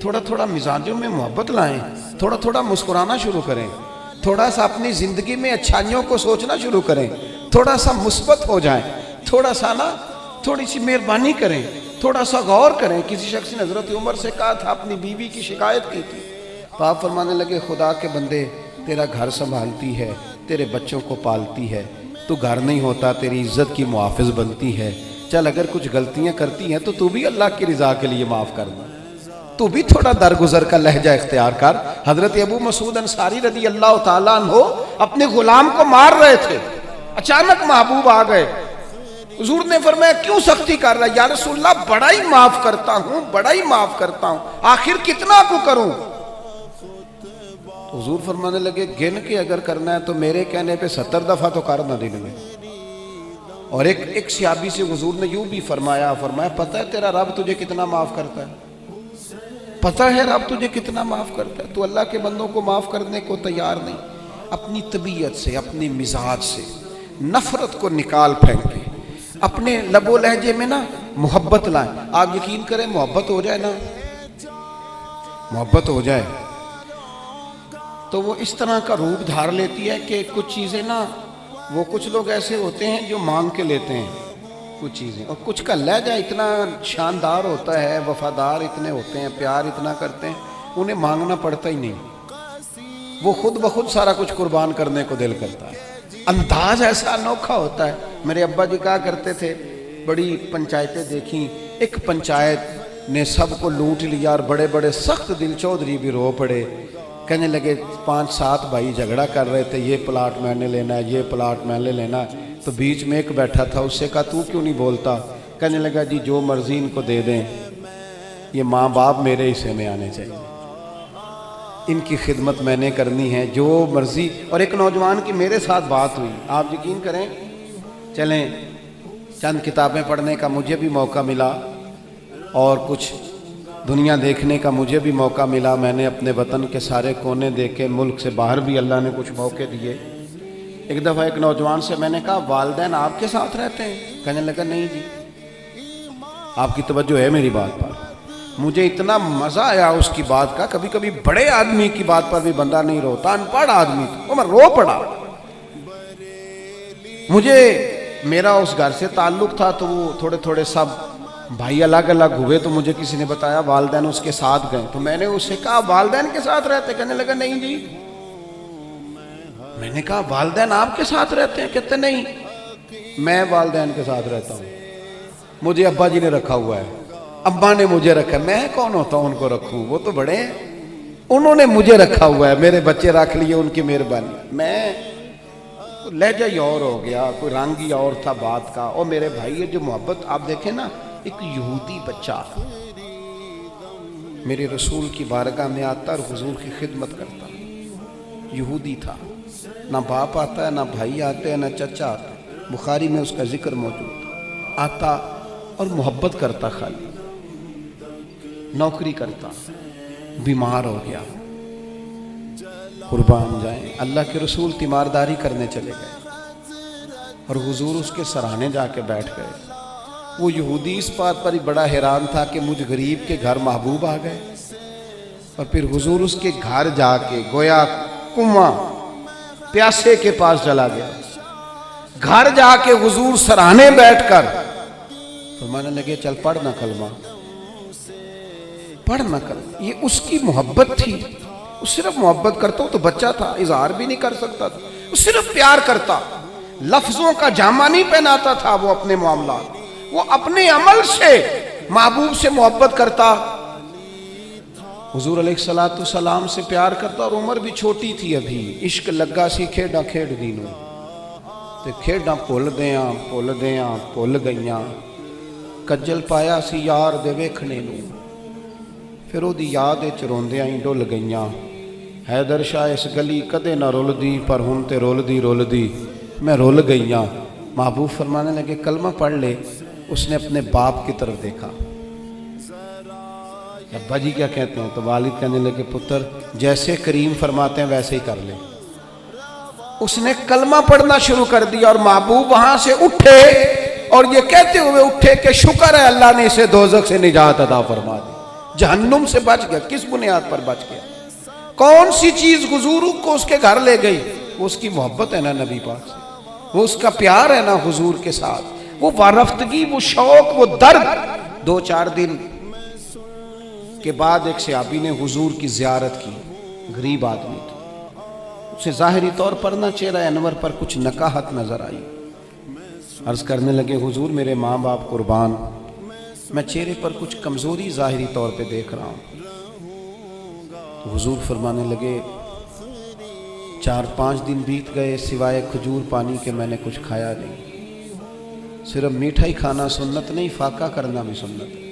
تھوڑا تھوڑا مزاجوں میں محبت لائیں، تھوڑا تھوڑا مسکرانا شروع کریں، تھوڑا سا اپنی زندگی میں اچھائیوں کو سوچنا شروع کریں، تھوڑا سا مثبت ہو جائیں، تھوڑا سا نا تھوڑی سی مہربانی کریں، تھوڑا سا غور کریں۔ کسی شخص نے حضرت عمر سے کہا تھا، اپنی بیوی کی شکایت کی تھی، تو آپ فرمانے لگے خدا کے بندے، تیرا گھر سنبھالتی ہے، تیرے بچوں کو پالتی ہے، تو گھر نہیں ہوتا تیری عزت کی محافظ بنتی ہے، چل اگر کچھ غلطیاں کرتی ہیں تو بھی اللہ کی رضا کے لیے معاف کر دے، تو بھی تھوڑا درگزر کا لہجہ اختیار کر۔ حضرت ابو مسعود انصاری رضی اللہ تعالیٰ عنہ اپنے غلام کو مار رہے تھے، اچانک محبوب آ گئے، حضور نے فرمایا کیوں سختی کر رہا ہے؟ یا رسول اللہ بڑا ہی معاف کرتا ہوں، بڑا ہی معاف کرتا ہوں، آخر کتنا کو کروں؟ حضور فرمانے لگے گن کے اگر کرنا ہے تو میرے کہنے پہ 70 دفعہ تو کرنا دن میں۔ اور ایک صحابی سے حضور نے یوں بھی فرمایا پتہ ہے تیرا رب تجھے کتنا معاف کرتا ہے؟ پتہ ہے رب تجھے کتنا معاف کرتا ہے، تو اللہ کے بندوں کو معاف کرنے کو تیار نہیں۔ اپنی طبیعت سے، اپنی مزاج سے نفرت کو نکال پھینکیں، اپنے لب و لہجے میں نا محبت لائیں۔ آپ یقین کریں محبت ہو جائے نا، محبت ہو جائے تو وہ اس طرح کا روپ دھار لیتی ہے کہ کچھ چیزیں نا، وہ کچھ لوگ ایسے ہوتے ہیں جو مانگ کے لیتے ہیں کچھ چیزیں، اور کچھ کا لہجہ اتنا شاندار ہوتا ہے، وفادار اتنے ہوتے ہیں، پیار اتنا کرتے ہیں، انہیں مانگنا پڑتا ہی نہیں، وہ خود بخود سارا کچھ قربان کرنے کو دل کرتا ہے۔ انداز ایسا انوکھا ہوتا ہے۔ میرے ابا جی کہا کرتے تھے، بڑی پنچایتیں دیکھیں، ایک پنچایت نے سب کو لوٹ لیا اور بڑے بڑے سخت دل چودھری بھی رو پڑے، کہنے لگے 5-7 بھائی جھگڑا کر رہے تھے، یہ پلاٹ میں نے لینا ہے، یہ پلاٹ میں نے لینا ہے، تو بیچ میں ایک بیٹھا تھا، اس سے کہا تو کیوں نہیں بولتا؟ کہنے لگا جی جو مرضی ان کو دے دیں، یہ ماں باپ میرے حصے میں آنے چاہیے، ان کی خدمت میں نے کرنی ہے، جو مرضی۔ اور ایک نوجوان کی میرے ساتھ بات ہوئی، آپ یقین کریں، چلیں چند کتابیں پڑھنے کا مجھے بھی موقع ملا اور کچھ دنیا دیکھنے کا مجھے بھی موقع ملا، میں نے اپنے وطن کے سارے کونے دیکھے، ملک سے باہر بھی اللہ نے کچھ موقع دیے۔ ایک دفعہ ایک نوجوان سے میں نے کہا والدین آپ کے ساتھ رہتے ہیں؟ کہنے لگا نہیں جی۔ آپ کی توجہ ہے میری بات پر؟ مجھے اتنا مزہ آیا اس کی بات کا، کبھی کبھی بڑے آدمی کی بات پر بھی بندہ نہیں روتا، ان پڑھ آدمی تو میں رو پڑا۔ مجھے میرا اس گھر سے تعلق تھا تو وہ تھوڑے تھوڑے سب بھائی الگ الگ ہوئے، تو مجھے کسی نے بتایا والدین اس کے ساتھ گئے، تو میں نے اس سے کہا والدین کے ساتھ رہتے؟ کہنے لگا نہیں جی۔ میں نے کہا والدین آپ کے ساتھ رہتے ہیں؟ کہتے نہیں، میں والدین کے ساتھ رہتا ہوں، مجھے ابا جی نے رکھا ہوا ہے، ابا نے مجھے رکھا، میں کون ہوتا ہوں ان کو رکھوں، وہ تو بڑے ہیں، انہوں نے مجھے رکھا ہوا ہے، میرے بچے رکھ لیے، ان کی مہربانی۔ میں لہجہ ہی اور ہو گیا، کوئی رنگ ہی اور تھا بات کا۔ اور میرے بھائی یہ جو محبت آپ دیکھیں نا، ایک یہودی بچہ میرے رسول کی بارگاہ میں آتا اور حضور کی خدمت کرتا، یہودی تھا، نہ باپ آتا ہے، نہ بھائی آتے ہیں، نہ چچا آتا ہے، بخاری میں اس کا ذکر موجود، آتا اور محبت کرتا، خالی نوکری کرتا، بیمار ہو گیا، قربان جائیں، اللہ کے رسول تیمارداری کرنے چلے گئے اور حضور اس کے سرانے جا کے بیٹھ گئے۔ وہ یہودی اس بات پر ہی بڑا حیران تھا کہ مجھ غریب کے گھر محبوب آ گئے، اور پھر حضور اس کے گھر جا کے گویا کنواں پیاسے کے پاس چلا گیا، گھر جا کے حضور سرانے بیٹھ کر فرمانے لگے چل پڑھنا کلمہ، پڑھنا کلمہ۔ یہ اس کی محبت تھی، وہ صرف محبت کرتا، تو بچہ تھا، اظہار بھی نہیں کر سکتا تھا، وہ صرف پیار کرتا، لفظوں کا جامہ نہیں پہناتا تھا وہ اپنے معاملات، وہ اپنے عمل سے محبوب سے محبت کرتا، حضور علیہ السلام سے پیار کرتا، اور عمر بھی چھوٹی تھی ابھی، عشق لگا سی کھیڈاں کھیڑ دینوں، تے کھیڈاں بھول گئیاں، کجل پایا سی یار دے ویکھنے نوں، پھر او دی یاد وچ روندیاں ہی ڈل گئیاں، حیدر شاہ اس گلی کدے نہ رلدی، پر ہن تے رلدی میں رل گئیاں۔ محبوب فرمانے لگے کلمہ پڑھ لے۔ اس نے اپنے باپ کی طرف دیکھا، ابا جی کیا کہتے ہیں؟ تو والد کہنے لگے پتر جیسے کریم فرماتے ہیں ویسے ہی کر لے۔ اس نے کلمہ پڑھنا شروع کر دیا، اور محبوب وہاں سے اٹھے اور یہ کہتے ہوئے اٹھے کہ شکر ہے اللہ نے اسے دوزخ سے نجات عطا فرما دی، جہنم سے بچ گیا۔ کس بنیاد پر بچ گیا؟ کون سی چیز حضور کو اس کے گھر لے گئی؟ وہ اس کی محبت ہے نا نبی پاک سے، وہ اس کا پیار ہے نا حضور کے ساتھ، وہ وارفتگی، وہ شوق، وہ درد۔ 2-4 دن کے بعد ایک صحابی نے حضور کی زیارت کی، غریب آدمی تھا، اسے ظاہری طور پر نہ چہرہ انور پر کچھ نکاہت نظر آئی۔ عرض کرنے لگے حضور میرے ماں باپ قربان، میں چہرے پر کچھ کمزوری ظاہری طور پہ دیکھ رہا ہوں۔ تو حضور فرمانے لگے 4-5 دن بیت گئے، سوائے کھجور پانی کے میں نے کچھ کھایا نہیں۔ صرف میٹھا ہی کھانا سنت نہیں، فاقہ کرنا بھی سنت ہے۔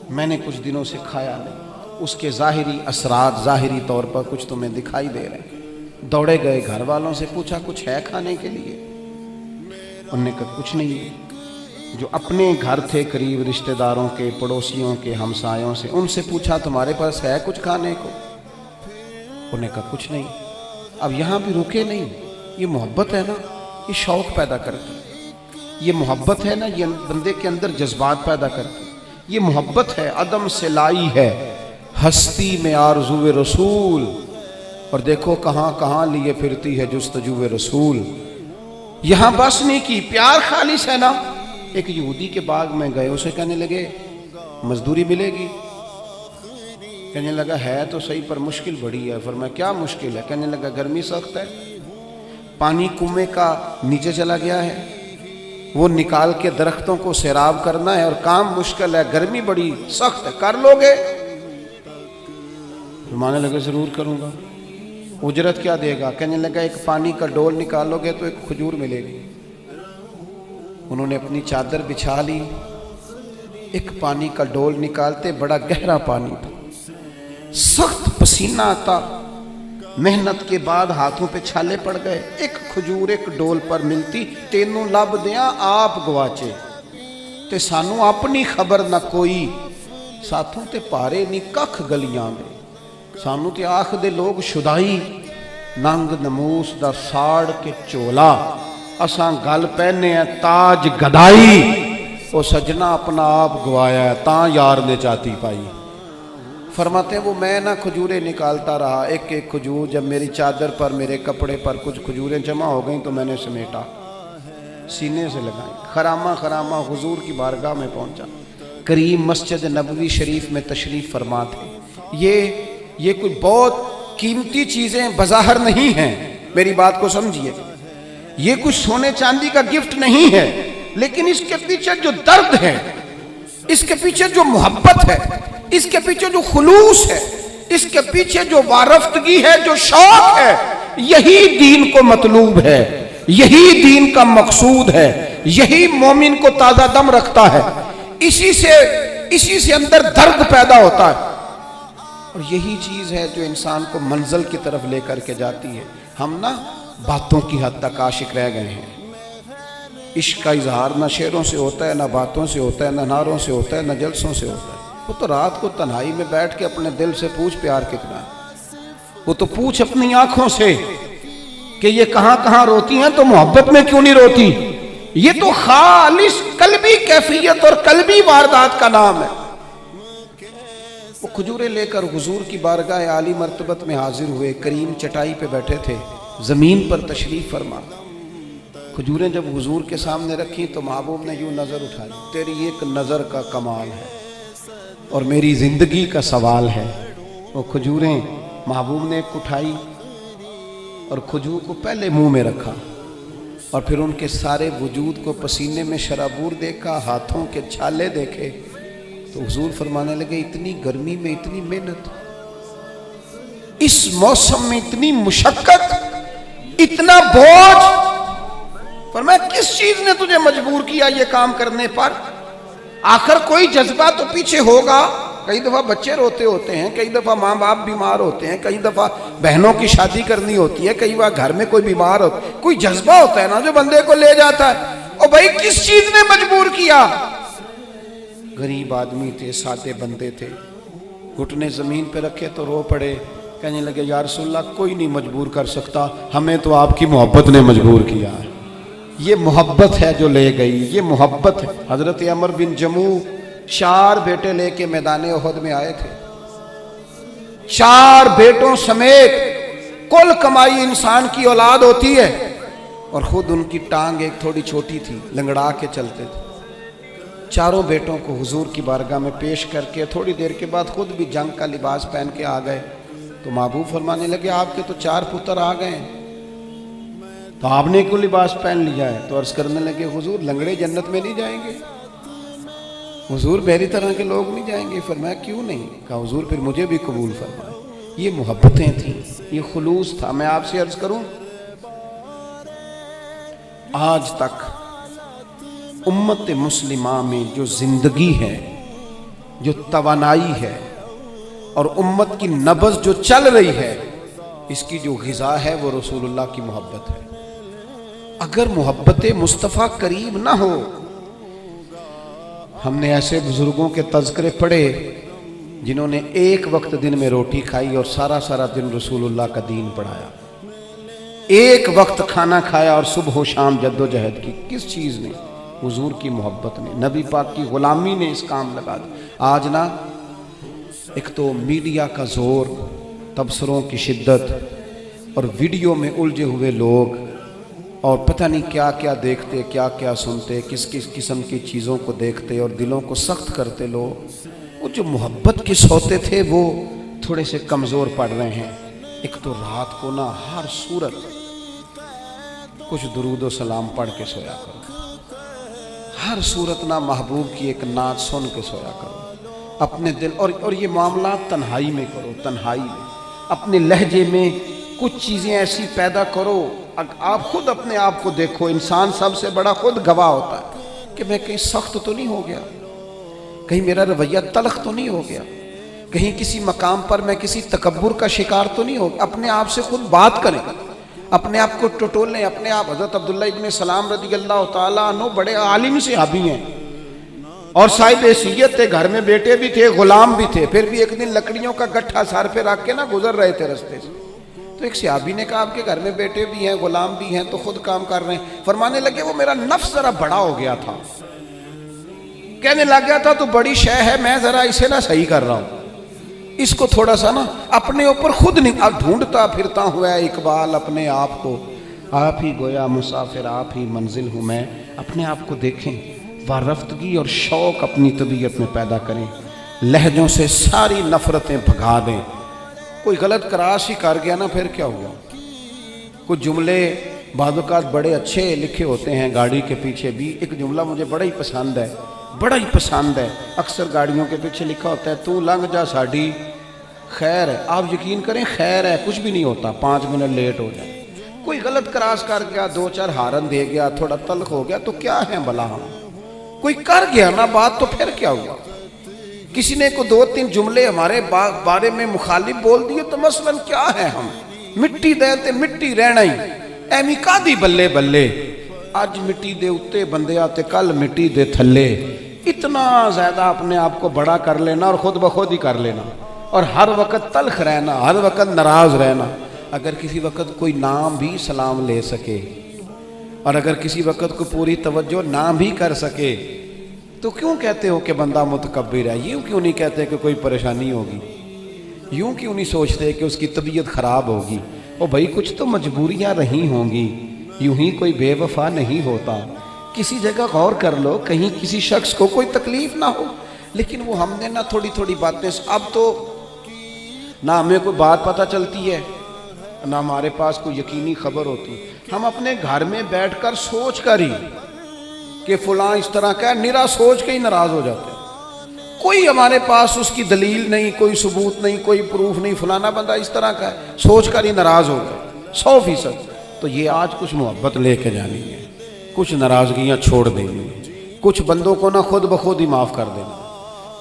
میں نے کچھ دنوں سے کھایا نہیں۔ اس کے ظاہری اثرات ظاہری طور پر کچھ تمہیں دکھائی دے رہے ہیں۔ دوڑے گئے گھر والوں سے پوچھا کچھ ہے کھانے کے لیے؟ انہوں نے کہا کچھ نہیں ہے۔ جو اپنے گھر تھے قریب رشتہ داروں کے، پڑوسیوں کے، ہمسایوں سے، ان سے پوچھا تمہارے پاس ہے کچھ کھانے کو؟ انہوں نے کہا کچھ نہیں۔ اب یہاں بھی رکے نہیں، یہ محبت ہے نا، یہ شوق پیدا کرتی، یہ محبت ہے نا، یہ بندے کے اندر جذبات پیدا کرتی، یہ محبت ہے، عدم سے لائی ہے ہستی میں آرزو رسول، اور دیکھو کہاں کہاں لیے پھرتی ہے جستجو رسول۔ یہاں بس نہیں کی، پیار خالص ہے نا۔ ایک یہودی کے باغ میں گئے، اسے کہنے لگے مزدوری ملے گی؟ کہنے لگا ہے تو صحیح پر مشکل بڑی ہے۔ فرمایا کیا مشکل ہے؟ کہنے لگا گرمی سخت ہے، پانی کنویں کا نیچے چلا گیا ہے، وہ نکال کے درختوں کو سیراب کرنا ہے، اور کام مشکل ہے، گرمی بڑی سخت ہے، کر لو گے؟ فرمانے لگے ضرور کروں گا۔ اجرت کیا دے گا؟ کہنے لگا ایک پانی کا ڈول نکالو گے تو ایک کھجور ملے گی۔ انہوں نے اپنی چادر بچھا لی، ایک پانی کا ڈول نکالتے، بڑا گہرا پانی تھا، سخت پسینہ آتا، محنت کے بعد ہاتھوں پہ چھالے پڑ گئے، ایک کھجور ایک ڈول پر ملتی، تینوں لب دیاں آپ گواچے تے سانو اپنی خبر نہ کوئی، ساتھوں تے پارے نہیں ککھ گلیاں میں، سانو تے آخ دے لوگ شدائی، ننگ نموس دا ساڑ کے چولا، اساں گل پہنے ہیں تاج گدائی، وہ سجنا اپنا آپ گوایا ہے تاں یار نے چاتی پائی۔ فرماتے ہیں وہ میں نہ کھجوریں نکالتا رہا، ایک ایک کھجور، جب میری چادر پر میرے کپڑے پر کچھ کھجوریں جمع ہو گئیں تو میں نے سمیٹا، سینے سے لگائیں، خرامہ خرامہ حضور کی بارگاہ میں پہنچا، کریم مسجد نبوی شریف میں تشریف فرما تھے۔ یہ کوئی بہت قیمتی چیزیں بظاہر نہیں ہیں، میری بات کو سمجھیے، یہ کچھ سونے چاندی کا گفٹ نہیں ہے، لیکن اس کے پیچھے جو درد ہے، اس کے پیچھے جو محبت ہے، اس کے پیچھے جو خلوص ہے، اس کے پیچھے جو وارفتگی ہے، جو شوق ہے، یہی دین کو مطلوب ہے، یہی دین کا مقصود ہے، یہی مومن کو تازہ دم رکھتا ہے، اسی سے اندر درد پیدا ہوتا ہے، اور یہی چیز ہے جو انسان کو منزل کی طرف لے کر کے جاتی ہے۔ ہم نا باتوں کی حد تک عاشق رہ گئے ہیں، عشق کا اظہار نہ شعروں سے ہوتا ہے، نہ باتوں سے ہوتا ہے، نہ نعروں سے ہوتا ہے، نہ جلسوں سے ہوتا ہے۔ وہ تو رات کو تنہائی میں بیٹھ کے اپنے دل سے پوچھ پیار کتنا ہے، وہ تو پوچھ اپنی آنکھوں سے کہ یہ کہاں کہاں روتی ہیں تو محبت میں کیوں نہیں روتی۔ یہ تو خالص قلبی کیفیت اور قلبی واردات کا نام ہے۔ وہ کھجوریں لے کر حضور کی بارگاہ عالی مرتبت میں حاضر ہوئے، کریم چٹائی پہ بیٹھے تھے، زمین پر تشریف فرما۔ کھجوریں جب حضور کے سامنے رکھی تو محبوب نے یوں نظر اٹھائی، تیری ایک نظر کا کمال ہے اور میری زندگی کا سوال ہے۔ وہ کھجوریں محبوب نے ایک اٹھائی اور کھجور کو پہلے منہ میں رکھا، اور پھر ان کے سارے وجود کو پسینے میں شرابور دیکھا، ہاتھوں کے چھالے دیکھے، تو حضور فرمانے لگے اتنی گرمی میں اتنی محنت، اس موسم میں اتنی مشقت، اتنا بوجھ، فرمایا کس چیز نے تجھے مجبور کیا یہ کام کرنے پر؟ آخر کوئی جذبہ تو پیچھے ہوگا۔ کئی دفعہ بچے روتے ہوتے ہیں، کئی دفعہ ماں باپ بیمار ہوتے ہیں، کئی دفعہ بہنوں کی شادی کرنی ہوتی ہے، کئی بار گھر میں کوئی بیمار ہوتا ہے، کوئی جذبہ ہوتا ہے نا جو بندے کو لے جاتا ہے۔ اور بھائی کس چیز نے مجبور کیا؟ غریب آدمی تھے، سادے بندے تھے، گھٹنے زمین پہ رکھے تو رو پڑے، کہنے لگے یا رسول اللہ کوئی نہیں مجبور کر سکتا، ہمیں تو آپ کی محبت نے مجبور کیا ہے۔ یہ محبت ہے جو لے گئی، یہ محبت ہے۔ حضرت عمر بن جموح 4 بیٹے لے کے میدان احد میں آئے تھے، 4 بیٹوں سمیت، کل کمائی انسان کی اولاد ہوتی ہے، اور خود ان کی ٹانگ ایک تھوڑی چھوٹی تھی، لنگڑا کے چلتے تھے۔ 4 بیٹوں کو حضور کی بارگاہ میں پیش کر کے تھوڑی دیر کے بعد خود بھی جنگ کا لباس پہن کے آ گئے، تو محبوب فرمانے لگے آپ کے تو 4 پتر آ گئے ہیں، تو آپ نے کیوں لباس پہن لیا ہے؟ تو عرض کرنے لگے حضور لنگڑے جنت میں نہیں جائیں گے، حضور میری طرح کے لوگ نہیں جائیں گے۔ فرمایا کیوں نہیں؟ کہا حضور پھر مجھے بھی قبول فرمائے۔ یہ محبتیں تھیں، یہ خلوص تھا۔ میں آپ سے عرض کروں، آج تک امت مسلمہ میں جو زندگی ہے، جو توانائی ہے، اور امت کی نبض جو چل رہی ہے، اس کی جو غذا ہے وہ رسول اللہ کی محبت ہے۔ اگر محبت مصطفیٰ کریم نہ ہو ہم نے ایسے بزرگوں کے تذکرے پڑھے جنہوں نے ایک وقت دن میں روٹی کھائی اور سارا سارا دن رسول اللہ کا دین پڑھایا، ایک وقت کھانا کھایا اور صبح و شام جد و جہد کی۔ کس چیز نے؟ حضور کی محبت نے، نبی پاک کی غلامی نے اس کام لگا دی۔ آج نا ایک تو میڈیا کا زور، تبصروں کی شدت اور ویڈیو میں الجھے ہوئے لوگ، اور پتہ نہیں کیا کیا دیکھتے، کیا کیا سنتے، کس کس قسم کی چیزوں کو دیکھتے اور دلوں کو سخت کرتے لوگ۔ وہ جو محبت کے سوتے تھے وہ تھوڑے سے کمزور پڑ رہے ہیں۔ ایک تو رات کو نا ہر صورت کچھ درود و سلام پڑھ کے سویا کرو، ہر صورت نا محبوب کی ایک نعت سن کے سویا کرو اپنے دل، اور یہ معاملات تنہائی میں کرو، تنہائی میں اپنے لہجے میں کچھ چیزیں ایسی پیدا کرو۔ آپ خود اپنے آپ کو دیکھو، انسان سب سے بڑا خود گواہ ہوتا ہے کہ میں کہیں سخت تو نہیں ہو گیا، کہیں میرا رویہ تلخ تو نہیں ہو گیا، کہیں کسی مقام پر میں کسی تکبر کا شکار تو نہیں ہو گیا۔ اپنے آپ سے خود بات کریں، اپنے آپ کو ٹٹولیں اپنے آپ۔ حضرت عبداللہ ابن سلام رضی اللہ تعالیٰ عنہ بڑے عالم صحابی ہیں اور صاحب حیثیت تھے، گھر میں بیٹے بھی تھے، غلام بھی تھے، پھر بھی ایک دن لکڑیوں کا گٹھا سر پہ رکھ کے نا گزر رہے تھے رستے سے، تو ایک صحابی نے کہا آپ کے گھر میں بیٹے بھی ہیں، غلام بھی ہیں، تو خود کام کر رہے ہیں۔ فرمانے لگے وہ میرا نفس ذرا بڑا ہو گیا تھا، کہنے لگ گیا تھا تو بڑی شے ہے، میں ذرا اسے نہ صحیح کر رہا ہوں، اس کو تھوڑا سا نا اپنے اوپر خود نہیں۔ اب ڈھونڈتا پھرتا ہوا ہے اقبال اپنے آپ کو، آپ ہی گویا مسافر آپ ہی منزل ہوں میں۔ اپنے آپ کو دیکھیں، وارفتگی اور شوق اپنی طبیعت میں پیدا کریں، لہجوں سے ساری نفرتیں بھگا دیں۔ کوئی غلط کراس ہی کر گیا نا پھر کیا ہوا؟ کچھ جملے بعض اوقات بڑے اچھے لکھے ہوتے ہیں گاڑی کے پیچھے بھی۔ ایک جملہ مجھے بڑا ہی پسند ہے، بڑا ہی پسند ہے، اکثر گاڑیوں کے پیچھے لکھا ہوتا ہے تو لنگ جا ساڑی خیر ہے۔ آپ یقین کریں خیر ہے، کچھ بھی نہیں ہوتا، 5 منٹ لیٹ ہو جائے۔ کوئی غلط کراس کر گیا، 2-4 ہارن دے گیا، تھوڑا تلخ ہو گیا تو کیا ہے بلا ہم؟ کوئی کر گیا نا بات تو پھر کیا ہوا؟ کسی نے کو 2-3 جملے ہمارے بارے میں مخالف بول دیے تو مثلا کیا ہے ہم؟ مٹی دے تے مٹی رہنا ہی ایمی کادی بلے بلے، اج مٹی دے اتے بندے آتے کل مٹی دے تھلے۔ اتنا زیادہ اپنے آپ کو بڑا کر لینا اور خود بخود ہی کر لینا، اور ہر وقت تلخ رہنا، ہر وقت ناراض رہنا۔ اگر کسی وقت کوئی نام بھی سلام لے سکے اور اگر کسی وقت کو پوری توجہ نہ بھی کر سکے تو کیوں کہتے ہو کہ بندہ متکبر ہے؟ یوں کیوں نہیں کہتے کہ کوئی پریشانی ہوگی؟ یوں کیوں نہیں سوچتے کہ اس کی طبیعت خراب ہوگی؟ او بھائی کچھ تو مجبوریاں رہی ہوں گی، یوں ہی کوئی بے وفا نہیں ہوتا۔ کسی جگہ غور کر لو، کہیں کسی شخص کو کوئی تکلیف نہ ہو، لیکن وہ ہم نے نہ تھوڑی تھوڑی باتیں، اب تو نہ ہمیں کوئی بات پتہ چلتی ہے نہ ہمارے پاس کوئی یقینی خبر ہوتی، ہم اپنے گھر میں بیٹھ کر سوچ کر ہی کہ فلاں اس طرح کا ہے، نرا سوچ کے ہی ناراض ہو جاتے ہیں۔ کوئی ہمارے پاس اس کی دلیل نہیں، کوئی ثبوت نہیں، کوئی پروف نہیں، فلانا بندہ اس طرح کا ہے، سوچ کر ہی ناراض ہو گئے 100%۔ تو یہ آج کچھ محبت لے کے جانی ہے، کچھ ناراضگیاں چھوڑ دینی ہے، کچھ بندوں کو نہ خود بخود ہی معاف کر دینا،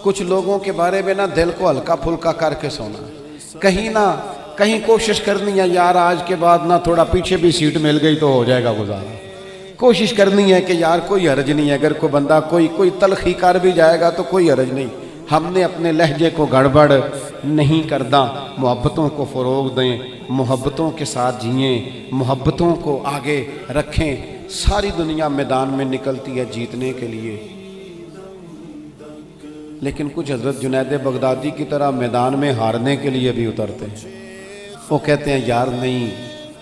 کچھ لوگوں کے بارے میں نہ دل کو ہلکا پھلکا کر کے سونا، کہیں نہ کہیں کوشش کرنی ہے یار آج کے بعد نہ تھوڑا پیچھے بھی سیٹ مل گئی تو ہو جائے گا گزارا، کوشش کرنی ہے کہ یار کوئی حرج نہیں ہے، اگر کوئی بندہ کوئی تلخی کر بھی جائے گا تو کوئی حرج نہیں، ہم نے اپنے لہجے کو گڑبڑ نہیں کرنا، محبتوں کو فروغ دیں، محبتوں کے ساتھ جئیں، محبتوں کو آگے رکھیں۔ ساری دنیا میدان میں نکلتی ہے جیتنے کے لیے، لیکن کچھ حضرت جنید بغدادی کی طرح میدان میں ہارنے کے لیے بھی اترتے ہیں۔ وہ کہتے ہیں یار نہیں،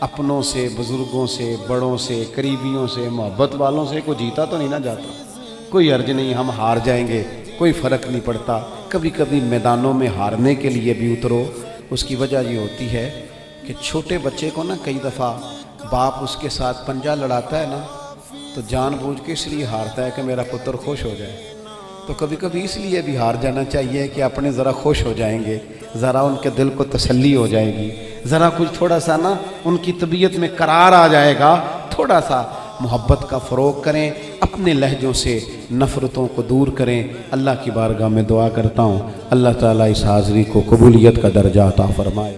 اپنوں سے، بزرگوں سے، بڑوں سے، قریبیوں سے، محبت والوں سے کوئی جیتا تو نہیں نہ جاتا، کوئی عرض نہیں، ہم ہار جائیں گے، کوئی فرق نہیں پڑتا۔ کبھی کبھی میدانوں میں ہارنے کے لیے بھی اترو۔ اس کی وجہ یہ ہوتی ہے کہ چھوٹے بچے کو نا کئی دفعہ باپ اس کے ساتھ پنجہ لڑاتا ہے نا تو جان بوجھ کے اس لیے ہارتا ہے کہ میرا پتر خوش ہو جائے، تو کبھی کبھی اس لیے بھی ہار جانا چاہیے کہ اپنے ذرا خوش ہو جائیں گے، ذرا ان کے دل کو تسلی ہو جائے گی، ذرا کچھ تھوڑا سا نا ان کی طبیعت میں قرار آ جائے گا۔ تھوڑا سا محبت کا فروغ کریں، اپنے لہجوں سے نفرتوں کو دور کریں۔ اللہ کی بارگاہ میں دعا کرتا ہوں اللہ تعالیٰ اس حاضری کو قبولیت کا درجہ عطا فرمائے۔